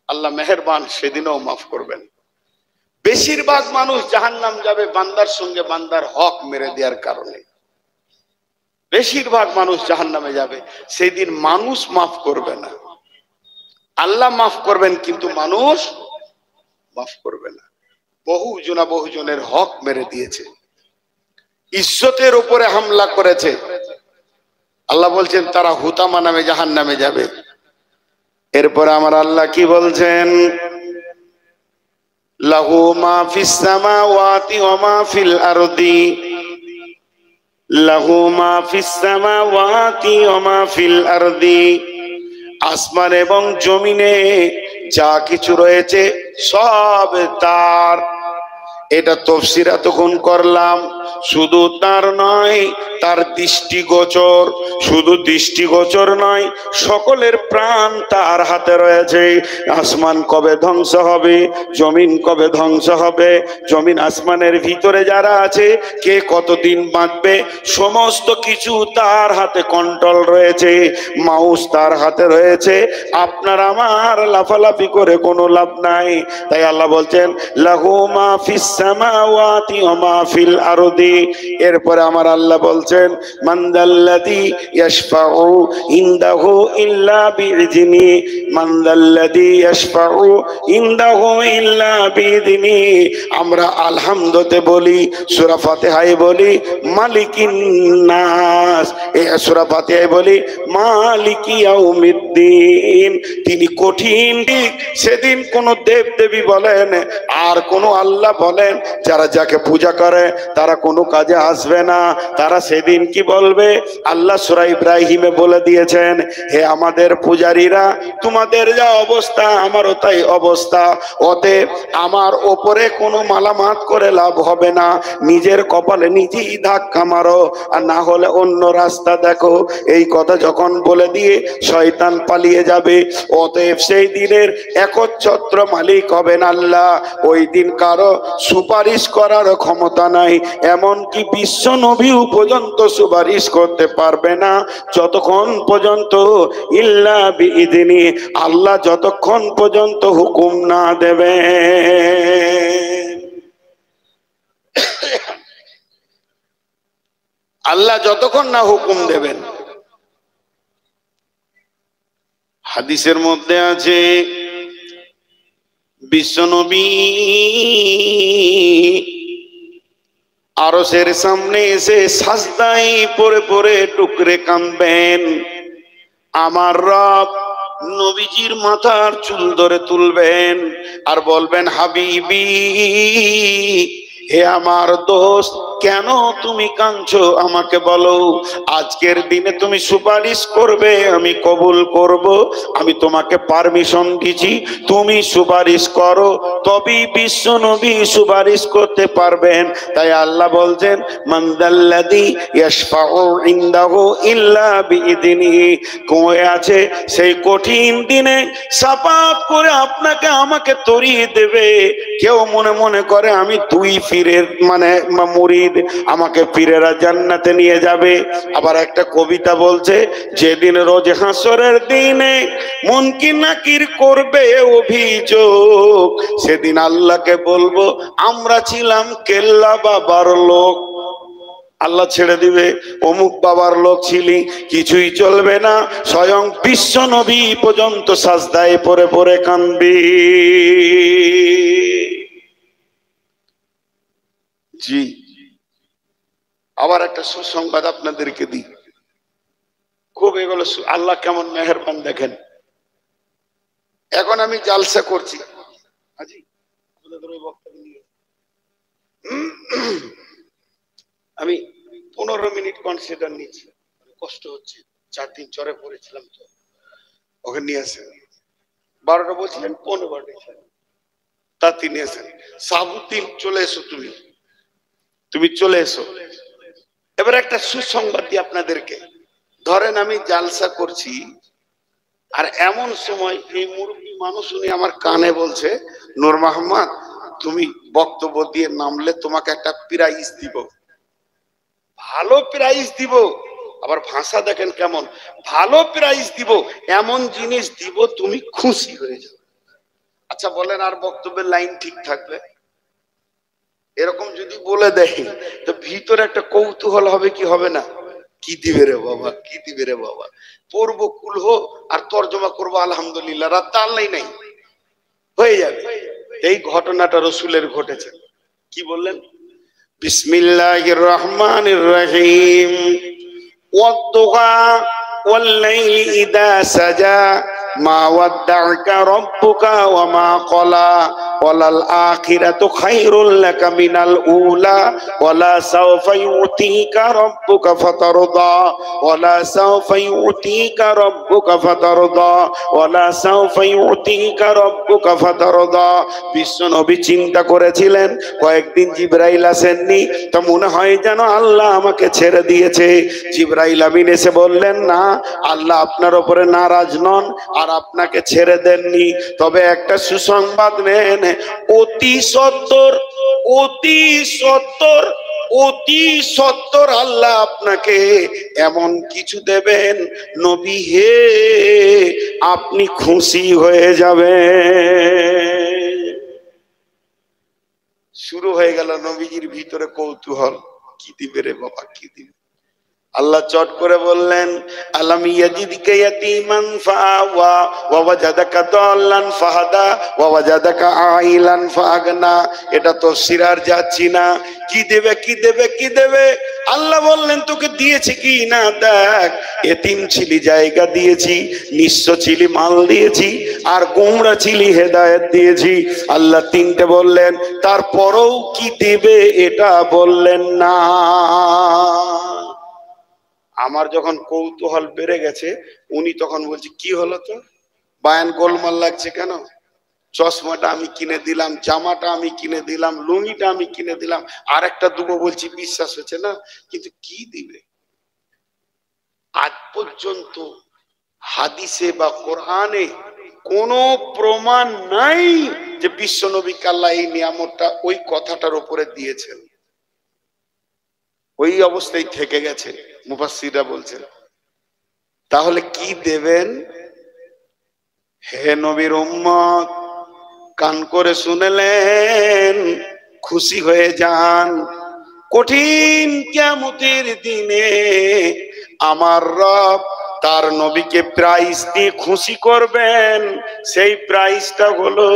আল্লাহ মেহেরবান, সেদিনও মাফ করবেন। বেশিরভাগ মানুষ জাহান্নাম যাবে বান্দার সঙ্গে বান্দার হক মেরে দেওয়ার কারণে। বেশিরভাগ মানুষ জাহান্নামে যাবে, সেই দিন মানুষ মাফ করবে না। আল্লাহ মাফ করবেন, কিন্তু মানুষ মাফ করবে না। বহুজনের হক মেরে দিয়েছে, ইজ্জতের উপরে হামলা করেছে। আল্লাহ বলছেন তারা হুতামা নামে জাহান্নামে যাবে। এরপর আমার আল্লাহ কি বলছেন, লাহু মা ফিস সামাওয়াতি ওয়া মা ফিল আরদি, লাহু মা ফিস সামাওয়াতি ওয়া মা ফিল আরদি, আসমান এবং জমিনে যা কিছু রয়েছে সব তার। এটা তাফসীর এতক্ষণ করলাম। শুধু তার নয়, তার দৃষ্টিগোচর, শুধু দৃষ্টিগোচর নয়, সকলের প্রাণ তার হাতে রয়েছে। আসমান কবে ধ্বংস হবে, জমিন কবে ধ্বংস হবে, জমিন আসমানের ভিতরে যারা আছে কে কতদিন বাঁচবে, সমস্ত কিছু তার হাতে কন্ট্রোল রয়েছে। মাউস তার হাতে রয়েছে। আপনার আমার লাফালাফি করে কোনো লাভ নাই। তাই আল্লাহ বলছেন লাহু মা ফিস সামাওয়াতি ওয়া মা ফিল আরদি। হামদি। এরপরে আমার আল্লাহ বলছেন মানদাল্লাযী ইয়াশফাউ ইনদাহু ইল্লা বিইযনি, মানদাল্লাযী ইয়াশফাউ ইনদাহু ইল্লা বিইযনি। আমরা আলহামদুতে বলি, সূরা ফাতিহায় বলি মালিকিন নাস, এই সূরা ফাতিহায় বলি মালিকি ইয়াউমিদ্দিন। তিনি কঠিন দিক, সেদিন কোন দেব দেবী বলেন আর কোন আল্লাহ বলেন যারা যাকে পূজা করে তারা কোনো কাজে আসবে না। তারা সেদিন কি বলবে? আল্লাহ সূরা ইব্রাহিমে বলে দিয়েছেন, হে আমাদের পূজারীরা, তোমাদের যা অবস্থা আমারও তাই অবস্থা, অতএব আমার ওপরে কোনো মালামাত করে লাভ হবে না, নিজের কপালে নিজেই ধাক্কা মারো, আর না হলে অন্য রাস্তা দেখো। এই কথা যখন বলে দিয়ে শয়তান পালিয়ে যাবে। অতএব সেই দিনের একচ্ছত্র মালিক হবেন আল্লাহ। ওই দিন কারো সুপারিশ করার ক্ষমতা নাই, এমনকি বিশ্ব নবীও পর্যন্ত সুপারিশ করতে পারবে না যতক্ষণ পর্যন্ত ইল্লা বিইযনি, আল্লাহ যতক্ষণ পর্যন্ত হুকুম না দেবে। আল্লাহ যতক্ষণ না হুকুম দেবেন। হাদিসের মধ্যে আছে বিশ্বনবী আরশের সামনে এসে সাজদায় পড়ে পড়ে টুকরে কাঁদবেন। আমার রব নবীজির মাথার চুল ধরে তুলবেন আর বলবেন, হাবিবি, হে আমার দোস্ত, কেন তুমি কাঁদছো আমাকে বলো। আজকের দিনে তুমি সুপারিশ করবে, আমি কবুল করব। আমি তোমাকে পারমিশন দিছি, তুমি সুপারিশ করো, তবেই বিশ্ব নবী সুপারিশ করতে পারবেন। তাই আল্লাহ বলছেন মানদাল্লাযী ইয়াশফাউ ইনদাহু ইল্লা বিইযনি। কয়ে আছে সেই কঠিন দিনে সাফাত করে আপনাকে আমাকে তরিয়ে দেবে। কেউ মনে মনে করে আমি দুই পীরের মানে মুরিদ, আমাকে পীরেরা জান্নাতে নিয়ে যাবে। আবার একটা কবিতা বলছে, যেদিন রোজ হাসরের দিনে মুনকির নাকির করবে অভিযোগ, সেদিন আল্লাহকে বলবো আমরা ছিলাম কেল্লা বাবার লোক। আল্লাহ ছেড়ে দিবে, অমুক বাবার লোক ছিলি, কিছুই চলবে না, স্বয়ং বিশ্ব নবী পর্যন্ত সাজদায় পড়ে পড়ে কাঁদবি। জি, আবার একটা সুসংবাদ আপনাদেরকে দিই, খুব এগুলো আল্লাহ কেমন মেহেরবান দেখেন। এখন আমি জালসা করছি, আমি 15 মিনিট কনসিডার নিচ্ছি, কষ্ট হচ্ছে, 4 দিন চরে পড়েছিলাম তো ওখানে নিয়ে আসেন। 12টা বলছিলেন 15টা তা তিনি আসেন। সাবুদ্দিন চলে এসো, তুমি চলে এসো। এবার একটা সুসংবাদ দিই আপনাদেরকে। ধরেন আমি জালসা করছি, আর এমন সময় এই মুরব্বী মানুষ উনি আমার কানে বলছে, নূর মোহাম্মদ তুমি বক্তব্য দিয়ে নামলে তোমাকে একটা প্রাইজ দিব, ভালো প্রাইজ দিব। আবার ভাষা দেখেন কেমন, ভালো প্রাইজ দিব, এমন জিনিস দিব তুমি খুশি হয়ে যাবে। আচ্ছা বলেন, আর বক্তব্যের লাইন ঠিক থাকবে? এরকম যদি বলে দেয় তো ভিতরে একটা কৌতূহল হবে কি হবে না? কি দিবে রে বাবা, কি দিবে রে বাবা। পড়বো কুলহ আর তর্জমা করবো আলহামদুলিল্লাহ, রাত আল্লাহ নাই, হয়ে যাবে। এই ঘটনাটা রসুলের ঘটেছে। কি বললেন? বিসমিল্লাহির রহমানির রহিম। ওয়াদ-দুহা ওয়াল-লাইলি ইযা সাজা মা ওয়াদ্দা'আকা রাব্বুকা ওয়া মা ক্বালা ওয়ালাল আখিরাতু খায়রুল লাকা মিনাল উলা ওয়ালা সাওফা ইউতিকা রাব্বুকা ফাতারদা ওয়ালা সাওফা ইউতিকা রাব্বুকা ফাতারদা ওয়ালা সাওফা ইউতিকা রাব্বুকা ফাতারদা। বিশ্ব নবী চিন্তা করেছিলেন, কয়েকদিন জিবরাইল আসেননি, তো মনে হয় যেন আল্লাহ আমাকে ছেড়ে দিয়েছে। জিবরাইল আমিন এসে বললেন, না, আল্লাহ আপনার উপরে নারাজ নন আর আপনাকে ছেড়ে দেননি। তবে একটা সুসংবাদ নেন, অতি সত্বর অতি সত্বর অতি সত্বর আল্লাহ আপনাকে এমন কিছু দেবেন, নবী হে আপনি খুশি হয়ে যাবেন। শুরু হয়ে গেল নবীজির ভিতরে কৌতূহল। কি দিবে রে বাবা, কি দিবে? আল্লাহ চট করে বললেন, আলাম ইয়াজিদকা ইয়াতীমান ফাআওয়া ওয়া ওয়াজাদাকা দাল্লান ফাহাদা ওয়া ওয়াজাদাকা আইলান ফাআগনা। এটা তাফসীর আর যাচ্ছি না। কি দেবে, কি দেবে, কি দেবে? আল্লাহ বললেন তোকে দিয়েছি কি না দেখ। এতিম ছিলি, জায়গা দিয়েছি, নিঃস্ব ছিলি, মাল দিয়েছি, আর গোমরা ছিলি, হেদায়েত দিয়েছি। আল্লাহ তিনটে বললেন, তারপরেও কি দেবে এটা বললেন না। আমার যখন কৌতূহল বেড়ে গেছে, উনি তখন বলছে কি হলো তো, বায়ান গোলমাল লাগছে কেন? চশমাটা আমি কিনে দিলাম, জামাটা আমি কিনে দিলাম, লুঙ্গিটা আমি কিনে দিলাম, আর একটা দুবো বলছি বিশ্বাস হচ্ছে না, কিন্তু কি দিবে? আজ পর্যন্ত হাদিসে বা কোরআনে কোন প্রমাণ নাই যে বিশ্ব নবী আল্লাহ এই নিয়ামতটা ওই কথাটার উপরে দিয়েছেন। ওই অবস্থায় থেকে গেছে, মুফাসসিররা বলছেন। তাহলে কি দেবেন? হে নবীর উম্মত, কান করে শুনলেন, খুশি হয়ে যান। কঠিন কিয়ামতের দিনে আমার রব তার নবীকে প্রাইজ দিয়ে খুশি করবেন। সেই প্রাইজটা হলো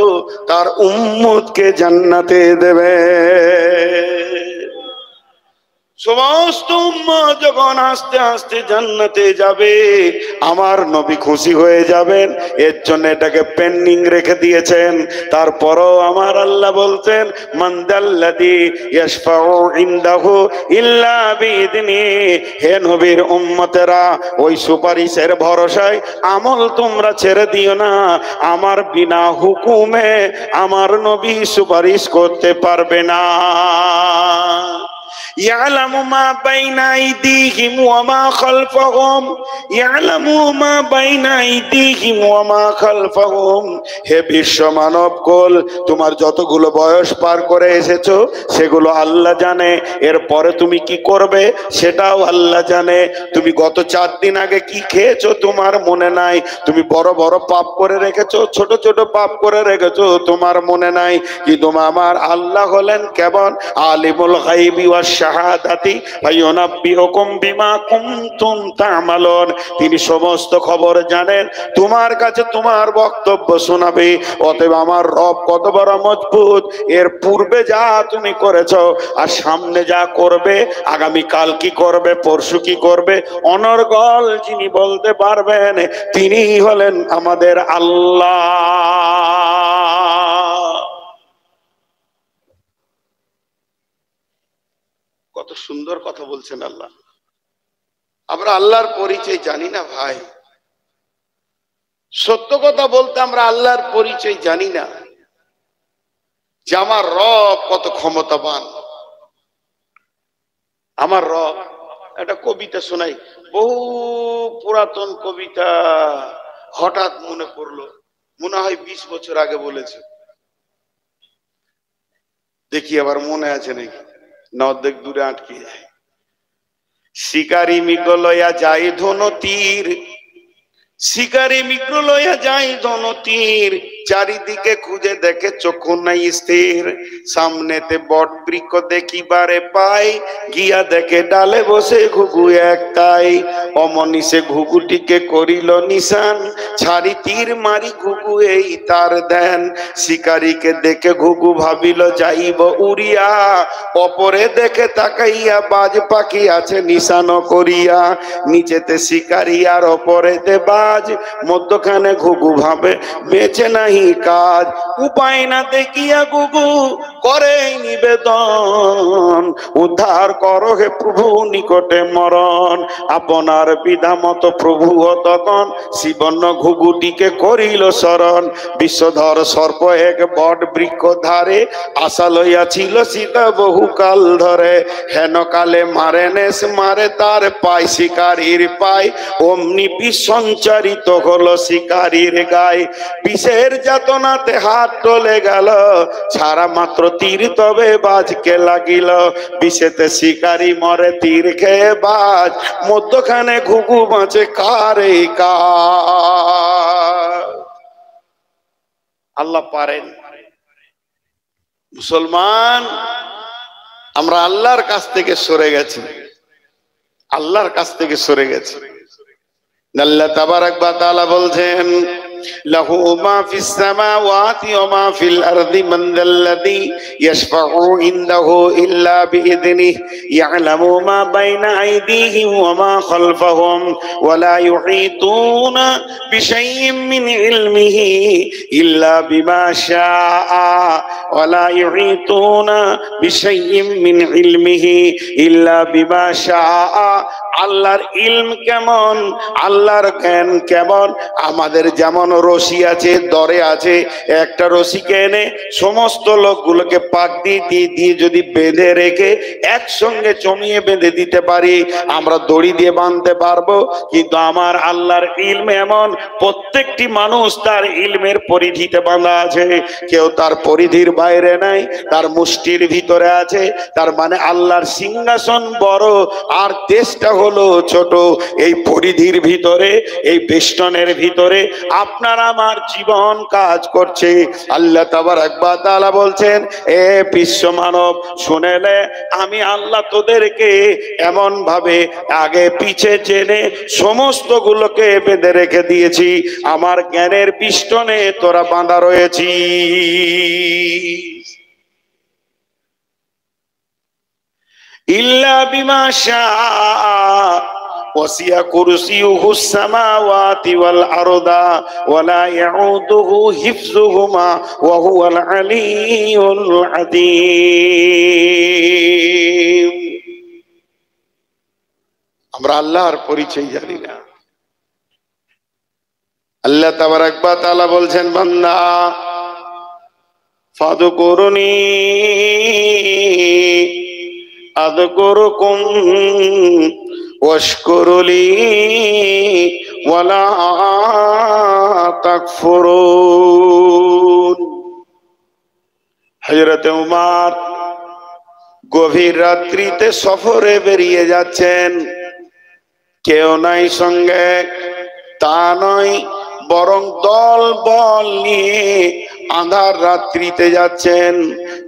তার উম্মতকে জান্নাতে দেবে। সমস্ত উম্মত যখন আস্তে আস্তে জান্নাতে যাবে, আমার নবী খুশি হয়ে যাবেন। এর জন্য এটাকে পেন্ডিং রেখে দিয়েছেন। তারপরও আমার আল্লাহ বলতেন, মান দাল্লাযী ইয়াশফাউ ইনদাহু ইল্লা বিইذনি। হে নবীর উম্মতেরা, ওই সুপারিশের ভরসায় আমল তোমরা ছেড়ে দিও না। আমার বিনা হুকুমে আমার নবী সুপারিশ করতে পারবে না। يعلم ما بين أيديهم وما خلفهم يعلم ما بين أيديهم وما خلفهم। হে বিশ্ব মানব কুল, তোমার যতগুলো বয়স পার করে এসেছো সেগুলো আল্লাহ জানে। এরপরে তুমি কি করবে সেটাও আল্লাহ জানে। তুমি গত 4 দিন আগে কি খেয়েছো তোমার মনে নাই। তুমি বড় বড় পাপ করে রেখেছো, ছোট ছোট পাপ করে রেখেছো, তোমার মনে নাই। কিন্তু আমার আল্লাহ হলেন কেমন? আলিমুল গায়বি ওয়াশ শাহাদাতি ফায়ুনাব্বিউকুম বিমা কুনতুম তা'মালুন। তিনি সমস্ত খবর জানেন, তোমার কাছে তোমার বক্তব্য শোনাবে। অতএব আমার রব কত বড় মজবুত। এর পূর্বে যা তুমি করেছো আর সামনে যা করবে, আগামী কাল কি করবে, পরশু কি করবে, অনর্গল যিনি বলতে পারবেন তিনি হলেন আমাদের আল্লাহ। কত সুন্দর কথা বলছেন আল্লাহ। আমরা আল্লাহর পরিচয় জানি না ভাই, সত্য কথা বলতে আমরা আল্লাহর পরিচয় জানি না যে আমার রব কত ক্ষমতাবান। আমার রব, একটা কবিতা শোনাই, বহু পুরাতন কবিতা, হঠাৎ মনে পড়লো, মনে হয় 20 বছর আগে বলেছে। দেখি আবার মনে আছে নাকি, না অর্ধেক দূরে আটকে যায়। শিকারি মৃগ লয়া যায় ধনু তীর, শিকারি মৃগ লয়া যায় ধনু তীর, চারিদিকে খুঁজে দেখে চক্ষু নাই স্থির। সামনেতে বট বৃক্ষ দেখিবারে পাই, গিয়া দেখে ডালে বসে ঘুঘু একটাই। অমনিসে ঘুঘুটিকে করিল নিশান, ছাড়ি তীর মারি ঘুঘু এই তার দেন। শিকারীকে দেখে ঘুঘু ভাবিল যাইব উড়িয়া, অপরে দেখে তাকাইয়া বাজ পাখি আছে নিশান করিয়া। নিচেতে শিকারী আর অপরেতে বাজ, মধ্যখানে ঘুঘু ভাবে বেঁচে নাহি কাজ। উপায় না দেখিয়া ঘুঘু করে নিবেদন, উদ্ধার করো হে প্রভু নিকটে মরণ। আপনার বিধা মতো প্রভু তখন শিবন্ন ঘুঘুটিকে করিল শরণ। বিশ্বধর সর্প এক বট বৃক্ষ ধারে, আশা লইয়াছিল সীতা বহুকাল ধরে। হেন কালে মারে নেস মারে তার পায় শিকারীর পায়, অমনি বিষ সঞ্চারিত হলো শিকারীর গায়ে। বিষের যাতনাতে হাত টলে গেল, ছাড়া মাত্র তীর তবে বাজকে লাগিল। বিষেতে শিকারী মরে তীর খেয়ে বাজ, মধ্যখানে ঘুঘু বাঁচে কারে কার। আল্লাহ পারেন। মুসলমান, আমরা আল্লাহর কাছ থেকে সরে গেছি, আল্লাহর কাছ থেকে সরে গেছি। আল্লাহ তাবারাক ওয়া তাআলা বলছেন লাহু মা ফিস সামাওয়াতি ওয়া মা ফিল আরদি মান যাল্লাযী ইয়াশফাউ ইনদাহু ইল্লা বিইযনিহি ইয়ালামু মা বাইনা আইদিহিম ওয়া মা খালফাহুম ওয়া লা ইউহিতুনা বিশাইইন মিন ইলমিহি ইল্লা বিমা শাআ ওয়া লা ইউহিতুনা বিশাইইন মিন ইলমিহি ইল্লা বিমা শাআ। আল্লাহর ইলম কেমন, আল্লাহর জ্ঞান কেমন? আমাদের যেমন রশি আছে, দরে আছে, একটা রশিকে এনে সমস্ত লোকগুলোকে পাক দিয়ে যদি বেঁধে রেখে একসঙ্গে জমিয়ে বেঁধে দিতে পারি, আমরা দড়ি দিয়ে বাঁধতে পারবো। কিন্তু আমার আল্লাহর ইলম এমন, প্রত্যেকটি মানুষ তার ইলমের পরিধিতে বাঁধা আছে, কেউ তার পরিধির বাইরে নাই, তার মুষ্টির ভিতরে আছে। তার মানে আল্লাহর সিংহাসন বড় আর দেশটা হলো ছোট। এই পরিধির ভিতরে, এই বেষ্টনের ভিতরে আপনার আমার জীবন কাজ করছে। আল্লাহ তাবারাক ওয়া তাআলা বলছেন, এ বিশ্ব মানব শুনে নে, আমি আল্লাহ তোদেরকে এমন ভাবে আগে পিছে জেনে সমস্ত গুলোকে বেঁধে রেখে দিয়েছি, আমার জ্ঞানের পিষ্টনে তোরা বাঁধা রয়েছি। ইল্লা বিমা শাআ ওয়াসিয়া কুরসিয়ুহুস সামাওয়াতি ওয়াল আরদা ওয়ালা ইয়াউদুহু হিফযুহুমা ওয়া হুয়াল আলিয়্যুল আযীম। আমরা আল্লাহর পরিচয় জানি না। আল্লাহ তাবারাক ওয়া তাআলা বলছেন, বান্দা ফাযকুরুনি আযকুরুকুম ওয়াশকুরুলি ওয়ালা তাকফুরুন। হযরত উমর গভীর রাত্রিতে সফরে বেরিয়ে যাচ্ছেন, কেউ নাই সঙ্গে, তা নয়, বরং দল বল নিয়ে আঁধার রাত্রিতে যাচ্ছেন।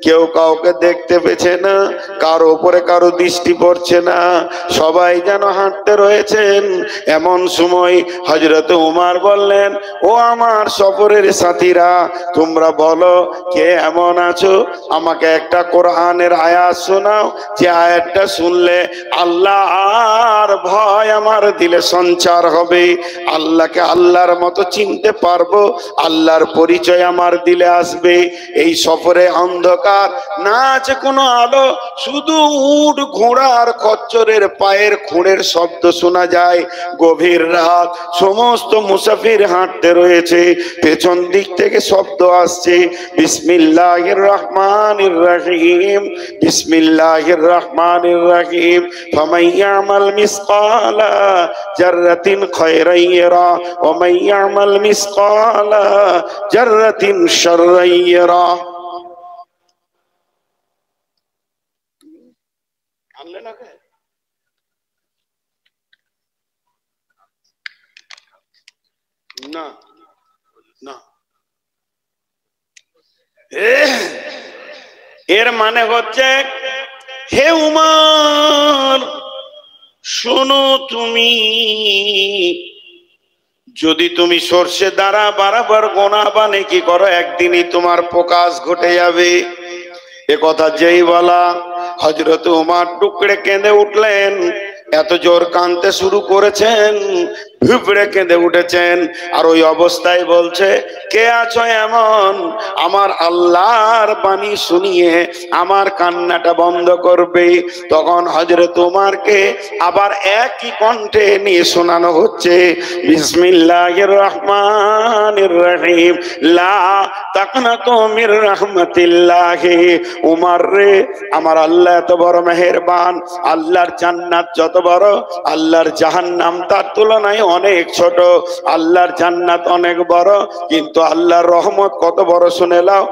কেউ কাউকে দেখতে পেছে না, কারো উপরে কারো দৃষ্টি পড়ছে না, সবাই যেন হাঁটতে রয়েছেন। এমন সময় হযরত উমর বললেন, ও আমার সফরের সাথীরা, তোমরা বলো কে এমন আছো, আমাকে একটা কোরআনের আয়াত শোনাও, যে আয়াতটা শুনলে আল্লাহর ভয় আমার দিলে সঞ্চার হবে, আল্লাহকে আল্লাহর মতো চিনতে পারবো, আল্লাহর পরিচয় আমার দিলে আসবে। এই সফরে অন্ধকার, না আছে কোনো আলো, শুধু উট ঘোড়ার খচ্চরের পায়ের খুঁড়ের শব্দ শোনা যায়। গভীর রাত, সমস্ত মুসাফির হাঁটতে রয়েছে, পেছন দিক থেকে শব্দ আসছে, বিসমিল্লাহির রহমানির রহিম, বিসমিল্লাহির রহমানির রহিম, ফামান ইয়ামাল মিসকালা জাররাতিন খায়রান ইয়ারা ওয়া মান ইয়ামাল মিসকালা জাররাতিন শাররান ইয়ারা। আনলে না কে? না না, এর মানে হচ্ছে, হে উমর শোনো, তুমি যদি তুমি সর্ষে দ্বারা বারবার গোনা বা নেকি করো, একদিনই তোমার প্রকাশ ঘটে যাবে। এ কথা যেই বলা, হযরত উমর টুকরে কেঁদে উঠলেন। এত জোর কাঁদতে শুরু করেছেন, ভিবড়ে কেঁদে উঠেছেন। আর ওই অবস্থায় বলছে, কে আছো এমন, আমার আল্লাহর বাণী শুনিয়ে আমার কান্নাটা বন্ধ করবে। তখন হযরত উমরকে আবার একই কণ্ঠে নিয়ে শোনানো হচ্ছে, বিসমিল্লাহির রহমানির রহিম, লা তাকনাতু মির রাহমাতিল্লাহি। উমর রে, আমার আল্লাহ এত বড় মেহেরবান, আল্লাহর জান্নাত যত বড়, আল্লাহর জাহান্নাম তার তুলনায় অনেক ছোট। আল্লাহর জান্নাত অনেক বড়, কিন্তু আল্লাহর রহমত কত বড় শুনে নাও।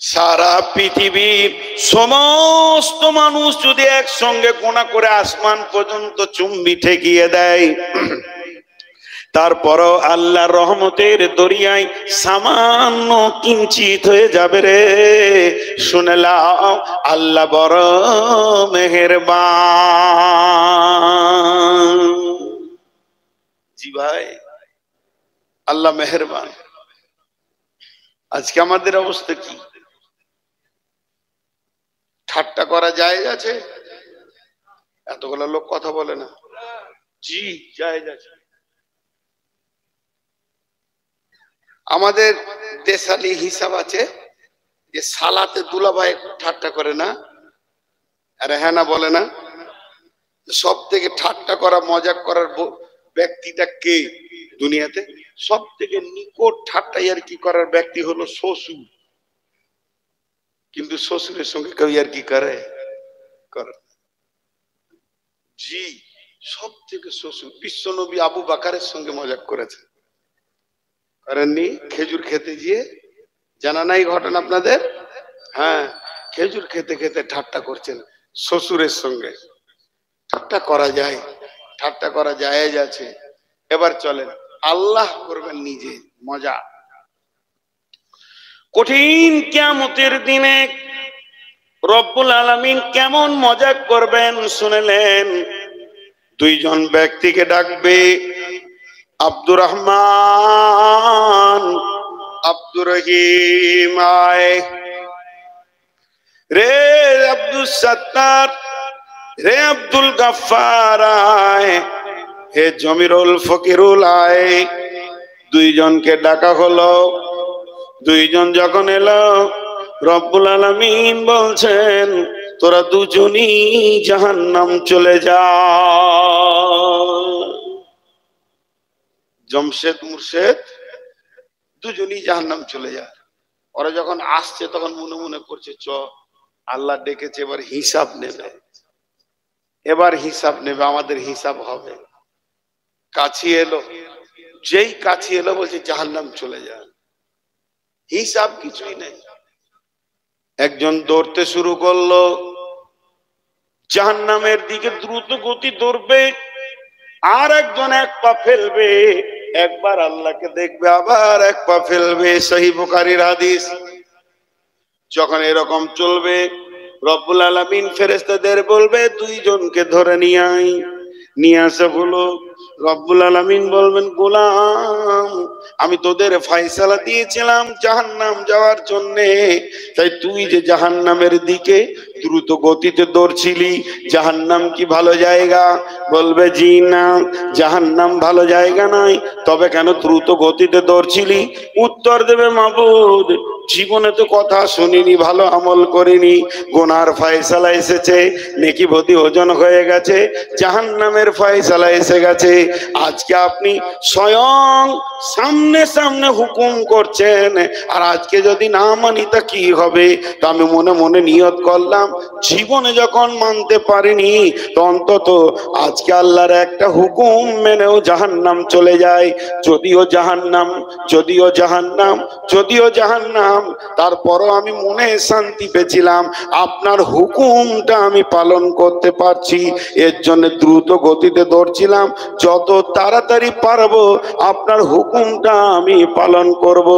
সারা পৃথিবীর সমস্ত মানুষ যদি একসঙ্গে কোনা করে আসমান পর্যন্ত চুম্বি ঠেকিয়ে দেয়, তারপরও আল্লাহর রহমতের দরিয়ায় সামান্য কিঞ্চিত হয়ে যাবে রে। শুনে লাও, আল্লাহ বড় মেহেরবান। জি ভাই, আল্লাহ মেহেরবান। আজকে আমাদের অবস্থা কি? ঠাট্টা করা জায়েজ আছে? এতগুলো লোক কথা বলে না। জি জায়েজ আছে। আমাদের দেশালি হিসাব আছে যে সালাতে দুলাভাই ঠাট্টা করে না, আরে হ্যাঁ না বলে না? সব থেকে ঠাট্টা করা মজাক করার ব্যক্তিটা কে দুনিয়াতে? সব থেকে নিকট ঠাট্টা আর কি করার ব্যক্তি হলো শ্বশুর। কিন্তু শ্বশুরের সঙ্গে কেউ আর কি করে? জি, সব থেকে শ্বশুর। বিশ্ব নবী আবু বাকারের সঙ্গে মজাক করেছে, করেননি? খেজুর খেতে গিয়ে, জানা নাই ঘটনা আপনাদের? হ্যাঁ, খেজুর খেতে খেতে ঠাট্টা করছেন শ্বশুরের সঙ্গে। ঠাট্টা করা যায়, ঠাট্টা করা জায়েজ আছে। এবার চলেন আল্লাহ করবেন নিজে মজা। কঠিন কিয়ামতের দিনে রব্বুল আলামিন কেমন মজা করবেন শুনলেন। দুইজন ব্যক্তিকে ডাকবে, আব্দুর রহমান, আব্দুর রহিম আয়। রে আব্দুল সত্তার, রে আব্দুল গাফফার আয়, হে জমিরুল ফকিরুল আয়। দুইজনকে ডাকা হলো। দুইজন যখন এলো, রব্বুল আলামিন বলছেন তোরা দুজনই জাহান্নাম চলে যা। জমশেদ মুর্শেদ দুজনই জাহান্নাম চলে যায়। ওরা যখন আসছে তখন মনে মনে করছে চ আল্লাহ ডেকেছে, এবার হিসাব নেবে, এবার হিসাব নেবে, আমাদের হিসাব হবে। কাছে এলো, যেই কাছে এলো বলছে জাহান্নাম চলে যায়। হিসাব কিছুই নেই। একজন দৌড়তে শুরু করলো, জাহান্নামের দিকে দ্রুত গতি দৌড়বে। আর একজন এক পা ফেলবে, একবার আল্লাহকে দেখবে, আবার এক পা ফেলবে। সহিহ বুখারীর হাদিস। যখন এরকম চলবে, রব্বুল আলামিন ফেরেশতাদের বলবে দুইজনকে ধরে নিয়ে আয়। নিয়ে আসা হলো। রব্বুল আলামিন বলবেন গোলাম, আমি তোদের ফয়সালা দিয়েছিলাম জাহান্নাম যাওয়ার জন্যে, তাই তুই যে জাহান্নামের দিকে দ্রুত গতিতে দৌড়ছিলি, জাহান্নাম কি ভালো জায়গা? বলবে জি না, জাহান্নাম ভালো জায়গা নয়। তবে কেন দ্রুত গতিতে দৌড়ছিলি? উত্তর দেবে মাবুদ, জীবনে তো কথা শুনিনি, ভালো আমল করিনি, গুনার ফয়সালা এসেছে, নেকি বদি ওজন হয়ে গেছে, জাহান্নামের ফয়সালা এসে গেছে। আজকে আপনি স্বয়ং সামনে সামনে হুকুম করছেন, আর আজকে যদি না মানি তা কি হবে? তো আমি মনে মনে নিয়ত করলাম, জীবনে যখন মানতে পারিনি, তো অন্তত আজকে আল্লাহর একটা হুকুম মেনেও জাহান্নাম চলে যায়। যদিও জাহান্নাম, যদিও জাহান্নাম, যদিও জাহান্নাম, তারপরও আমি মনে শান্তি পেয়েছিলাম, আপনার হুকুমটা আমি পালন করতে পারছি, এর জন্য দ্রুত গতিতে দৌড়ছিলাম। যত তাড়াতাড়ি পারবো আপনার হুকুমটা আমি পালন করব।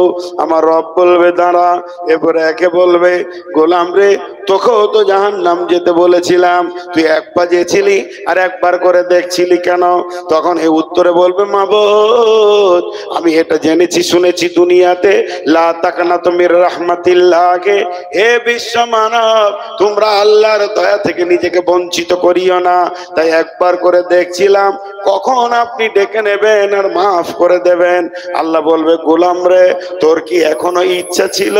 আমার রব বলবে দাঁড়া। এরপরে একে বলবে গোলাম রে, তোকেও তো জাহান্নাম যেতে বলেছিলাম, তুই এক পা যেছিলি আর একবার করে দেখছিলি কেন? তখন এই উত্তরে বলবে মাবুদ, আমি এটা জেনেছি শুনেছি দুনিয়াতে, লা তাকনাতু মির রাহমাতিল্লাহি, হে বিশ্ব মানব, তোমরা আল্লাহর দয়া থেকে নিজেকে বঞ্চিত করিও না। তাই একবার করে দেখছিলাম, কখন আপনি ডেকে নেবেন আর মাফ করে দেবেন। আল্লাহ বলবে গোলাম রে, তোর কি এখনো ইচ্ছা ছিল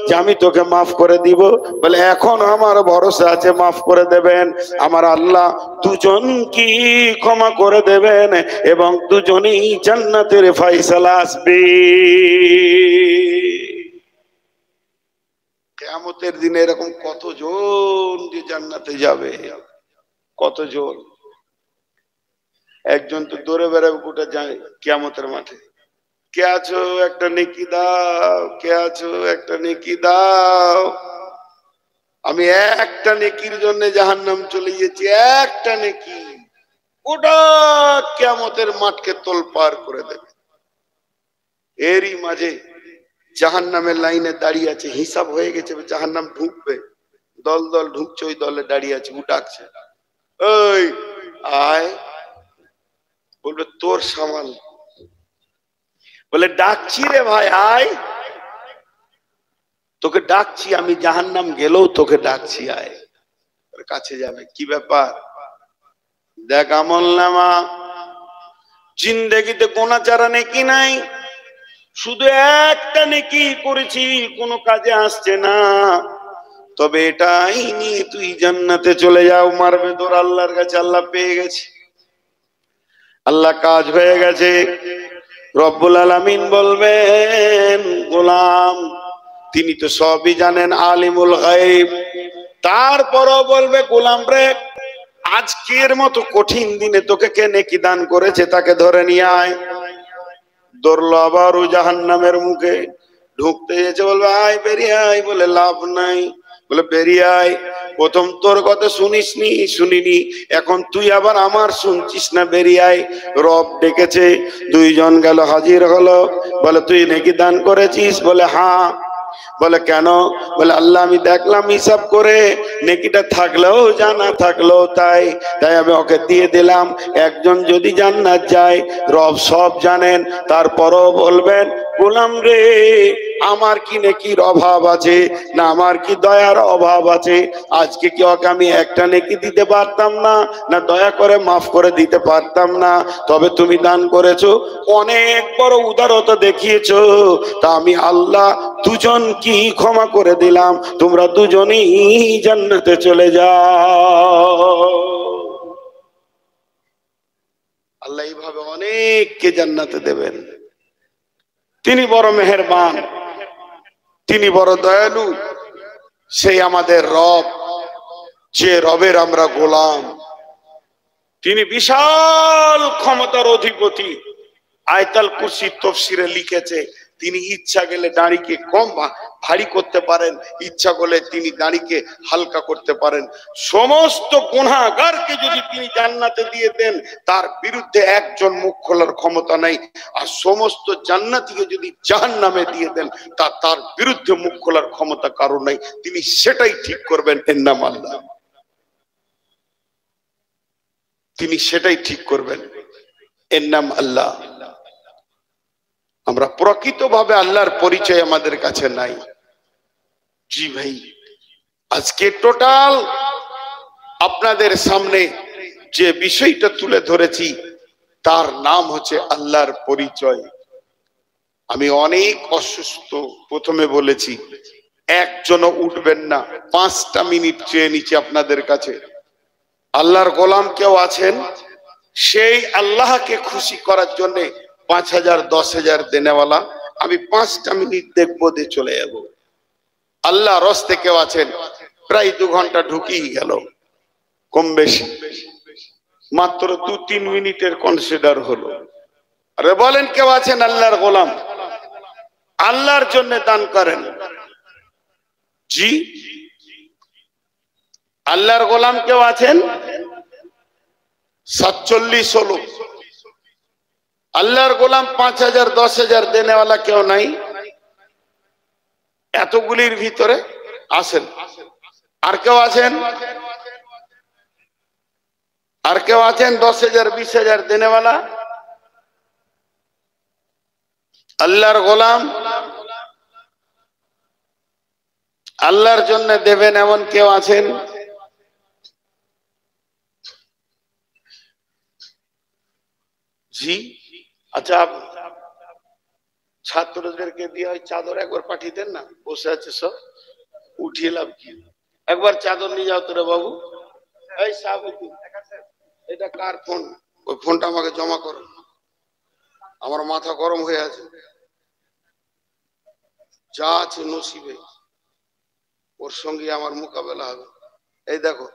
যে আমি তোকে মাফ করে দিব? বলে এখন আমার ভরসা আছে মাফ করে দেবেন। আমার আল্লাহ দুজন কি ক্ষমা করে দেবেন এবং দুজনই জান্নাতের ফয়সালা আসবে। কিয়ামতের দিনে এরকম কতজন যে জান্নাতে যাবে, কতজন। একজন তো দৌড়ে বেড়াবে গোটা যায় কিয়ামতের মাঠে, কে আছো একটা নেকি দাও, কে আছো একটা নেকি দাও। আমি একটা নেকির জন্য জাহান্নাম চলে গেছি, একটা নেকি। গোটা কিয়ামতের মাঠকে তোলপাড় করে দেবে। এরই মাঝে জাহান্নামের লাইনে দাঁড়িয়ে আছে, হিসাব হয়ে গেছে, জাহান্নাম ঢুকবে, দল দল ঢুকছে, ওই দলে দাঁড়িয়ে আছে, ও ডাকছে, ওই আয়। বলবে তোর সামাল। বলে ডাকছি রে ভাই, আয়, তোকে ডাকছি, আমি জাহান্নাম গেলেও তোকে ডাকছি, আয়। কাছে যাবে, কি ব্যাপার? দেখ আমল নামা, জিন্দেগিতে গোনা চারা নেকি নাই, শুধু একটা নেকি করেছি, কোনো কাজে আসছে না, তবে এটাই নিয়ে তুই জান্নাতে চলে যাও। মারবে তোর আল্লাহর কাছে, আল্লাহ পেয়ে গেছে, আল্লাহ কাজ হয়ে গেছে। রব্বুল আলামিন বলবেন গোলাম, তিনি তো সবই জানেন, আলিমুল গায়ব। তারপরও বলবে গোলাম রে, আজকের মতো কঠিন দিনে তোকে কে নেকি দান করেছে, তাকে ধরে নিয়ে আয়। ধরলো, আবার ও জাহান্নামের মুখে ঢুকতে যেছে, বলবে আয়, বেরিয়ে আয়। বলে লাভ নাই। বলে বেরিয়ে আয়, প্রথম তোর কথা শুনিনি, এখন তুই আবার আমার শুনছিস না, বেরিয়ে আয়। রব ডেকেছে, দুইজন গেল, হাজির হলো। বলে তুই নেকি দান করেছিস? বলে হ্যাঁ। বলে কেন? বলে আল্লাহ, আমি দেখলাম হিসাব করে, নেকিটা থাকলেও যা, না থাকলেও তাই, তাই আমি ওকে দিয়ে দিলাম। একজন যদি জান্নাত যায়, রব সব জানেন, তারপরও বলবেন গোলাম রে, আমার কি নেকির অভাব আছে, না আমার কি দয়ার অভাব আছে? আজকে কি ওকে আমি একটা নেকি দিতে পারতাম না, না দয়া করে মাফ করে দিতে পারতাম না? তবে তুমি দান করেছো, অনেক বড় উদারতা দেখিয়েছো, তা আমি আল্লাহ দুজন কি ক্ষমা করে দিলাম, তোমরা দুজনেই জান্নাতে চলে যাও। আল্লাহ এইভাবে অনেককে জান্নাতে দেবেন। তিনি বড় মেহেরবান, তিনি বড় দয়ালু, সেই আমাদের রব, যে রবের আমরা গোলাম, তিনি বিশাল ক্ষমতার অধিপতি। আয়াতুল কুরসি তাফসীরে লিখেছে, তিনি ইচ্ছা গেলে দাড়িকে কম ভারী করতে পারেন, ইচ্ছা করলে তিনি দাড়িকে হালকা করতে পারেন। সমস্ত গুনাহগারকে যদি তিনি জান্নাতে দিয়ে দেন, তার বিরুদ্ধে একজন মুখ খোলার ক্ষমতা নাই। আর সমস্ত জান্নাতীকে যদি জাহান্নামে দিয়ে দেন, তার বিরুদ্ধে মুখ খোলার ক্ষমতা কারো নাই। তিনি সেটাই ঠিক করবেন, এর নাম আল্লাহ। তিনি সেটাই ঠিক করবেন, এর নাম আল্লাহ। আমরা প্রকৃতভাবে আল্লাহর পরিচয় আমাদের কাছে নাই। জি ভাই, আজকে টোটাল আপনাদের সামনে যে বিষয়টা তুলে ধরেছি, তার নাম হচ্ছে আল্লাহর পরিচয়। আমি অনেক অসুস্থ, প্রথমে বলেছি একজনও উঠবেন না, 5টা মিনিট চেয়ে নিচ্ছি আপনাদের কাছে। আল্লাহর গোলাম কেউ আছেন, সেই আল্লাহকে খুশি করার জন্য 5,000 10,000 দেনেওয়ালা, আমি 5টা মিনিট দেখবো, দিয়ে চলে যাব। আল্লাহ রস্তে কেউ আছেন, প্রায় 2 ঘন্টা ঢুকিয়ে গেল, কম বেশি মাত্র 2-3 মিনিটের কনসিডার হলো। আরে বলেন কেউ আছেন আল্লাহর গোলাম, আল্লাহর জন্য দান করেন? জি, আল্লাহর গোলাম কেউ আছেন? 47 হলো। আল্লাহর গোলাম 5,000 10,000 দেনেওয়ালা কেউ নাই এতগুলির ভিতরে? আসেন। আর কেউ আছেন? আর কেউ আছেন 10,000 20,000 দেনেওয়ালা? আল্লাহর গোলাম আল্লাহর জন্য দেবেন এমন কেউ আছেন? জি, আচ্ছা, ছাত্রদেরকে দিয়ে ওই চাদর একবার পাঠিয়ে দেন না, বসে আছে সব, উঠিয়ে লাভ কি? একবার চাদর নিয়ে যাও তোরে বাবু। এই সাহাবুদ্দিন, এটা কার ফোন? ওই ফোনটা আমাকে জমা করো, আমার মাথা গরম হয়ে আছে। যা আছে নসিবে, ওর সঙ্গে আমার মোকাবেলা হবে। এই দেখো,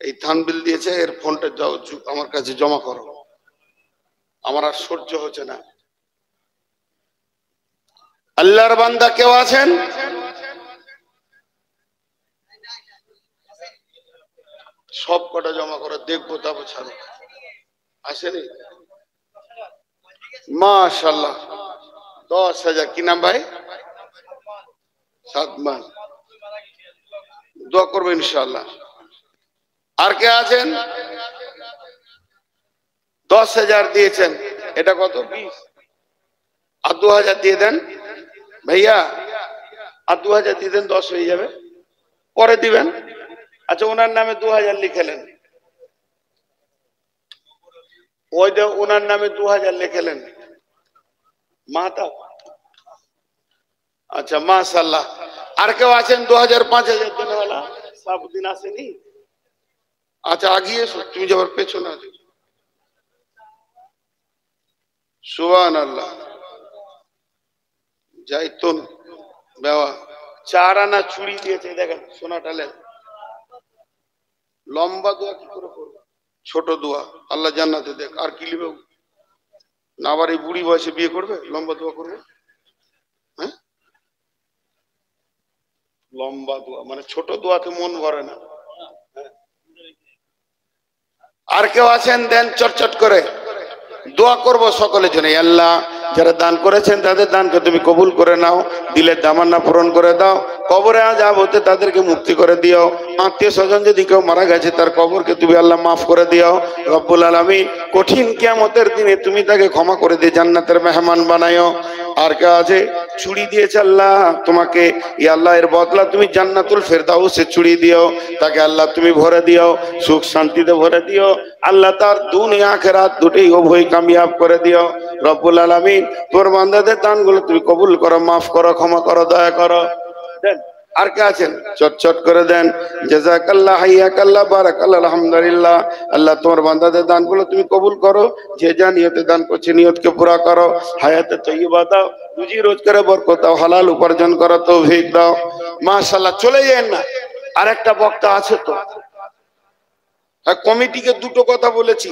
এই থানবিল দিয়েছে, এর ফোনটা যাও আমার কাছে জমা করো, আমার আর সহ্য হচ্ছে না। আল্লাহর বান্দা কেউ আছেন? সব কটা জমা করে দেখবো, তারপর ছাড়ো। আসেনি? মাশাআল্লাহ, 10,000। কি নাম ভাই? সাদমান। দোয়া করবো ইনশাআল্লাহ। আর কে আছেন? 10,000 দিয়েছেন। এটা কত? 20। আর 2,000 দিয়ে দেন ভাইয়া, আর 2,000 দিয়ে দেন, 10 হয়ে যাবে, পরে দিবেন। আচ্ছা, ওনার নামে 2,000 লিখেলেন, ওই যে ওনার নামে 2,000 লিখেলেন মাতা। আচ্ছা মাশাআল্লাহ। আর কেউ আছেন 2,000 5,000 দেনেওয়ালা? সাবুদ্দিন আসেনি? আচ্ছা আগিয়ে এসো, তুমি যাবার পেছনে আছো। সুবহানাল্লাহ। যাইতুন বেওয়া 4 আনা চুড়ি দিয়েছে, দেখেন সোনাটা লেন। লম্বা দোয়া কি করে করবো? ছোট দোয়া, আল্লাহ জান্নাতে দেখ। আর কি লিবে না? আবার এই বুড়ি বয়সে বিয়ে করবে? লম্বা দোয়া করবে? হ্যাঁ, লম্বা দোয়া মানে ছোট দোয়াতে মন ভরে না। আর কেউ আছেন? দেন চটচট করে। দোয়া করব সকলের জন্য। আল্লাহ, যারা দান করেছেন তাদের দানকে তুমি কবুল করে নাও, দিলের তামান্না পূরণ করে দাও, কবরে আযাব হতে তাদেরকে মুক্তি করে দিও। আত্মীয় স্বজন যদি কেউ মারা গেছে তার কবরকে তুমি আল্লাহ মাফ করে দিও রব্বুল আলামিন। কঠিন কিয়ামতের দিনে তুমি তাকে ক্ষমা করে দিয়ে জান্নাতের মেহমান বানায়ো। আর কে আছে? চুড়ি দিয়েছে আল্লাহ তোমাকে, ইয়া আল্লাহ এর বদলা তুমি জান্নাতুল ফেরদাউসে চুড়ি দিও, তাকে আল্লাহ তুমি ভরে দিও, সুখ শান্তিতে ভরে দিও আল্লাহ, তার দুনিয়া আখিরাত দুটোই উভয় কামিয়াব করে দিও রব্বুল আলামিন। তোর বান্দাদের দানগুলো তুমি কবুল করো, মাফ করো, ক্ষমা করো, দয়া করো। দেন। আর কে আছেন? চটচট করে দেন। জাযাকাল্লাহ, হাইয়াকাল্লাহ, বারাকাল্লাহ, আলহামদুলিল্লাহ। আল্লাহ তোমার বান্দাদের দানগুলো তুমি কবুল করো, যে যা নিয়তে দান করছে নিয়তকে পুরা করো, হায়াতে তয়্যিবা দাও, রুজি রোজগারে বরকত দাও, হালাল উপার্জন করার তৌফিক দাও। মাশাআল্লাহ। চলে যান না, আর একটা বক্তা আছে তো। কমিটিকে দুটো কথা বলেছি,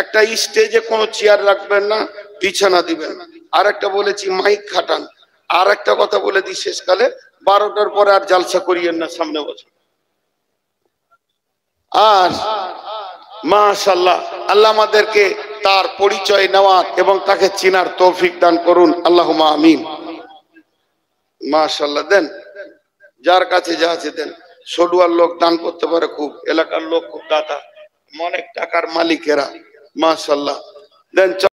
একটা স্টেজে কোনো চেয়ার রাখবেন না, বিছানা দিবেন। আর একটা বলেছি মাইক খাটান। আর একটা কথা বলে দিই শেষকালে, 12টার পরে আর জালসা করিয়েন না সামনে বছর। আর মাশাআল্লাহ, আল্লাহ আমাদেরকে তার পরিচয় নেওয়ার এবং তাকে চিনার তৌফিক দান করুন, আল্লাহুম্মা আমিন। মাশাআল্লাহ। দেন, যার কাছে যা আছে দেন। সডুয়ার লোক দান করতে পারে খুব, এলাকার লোক খুব দাতা, অনেক টাকার মালিকেরা। মাশাআল্লাহ। দেন।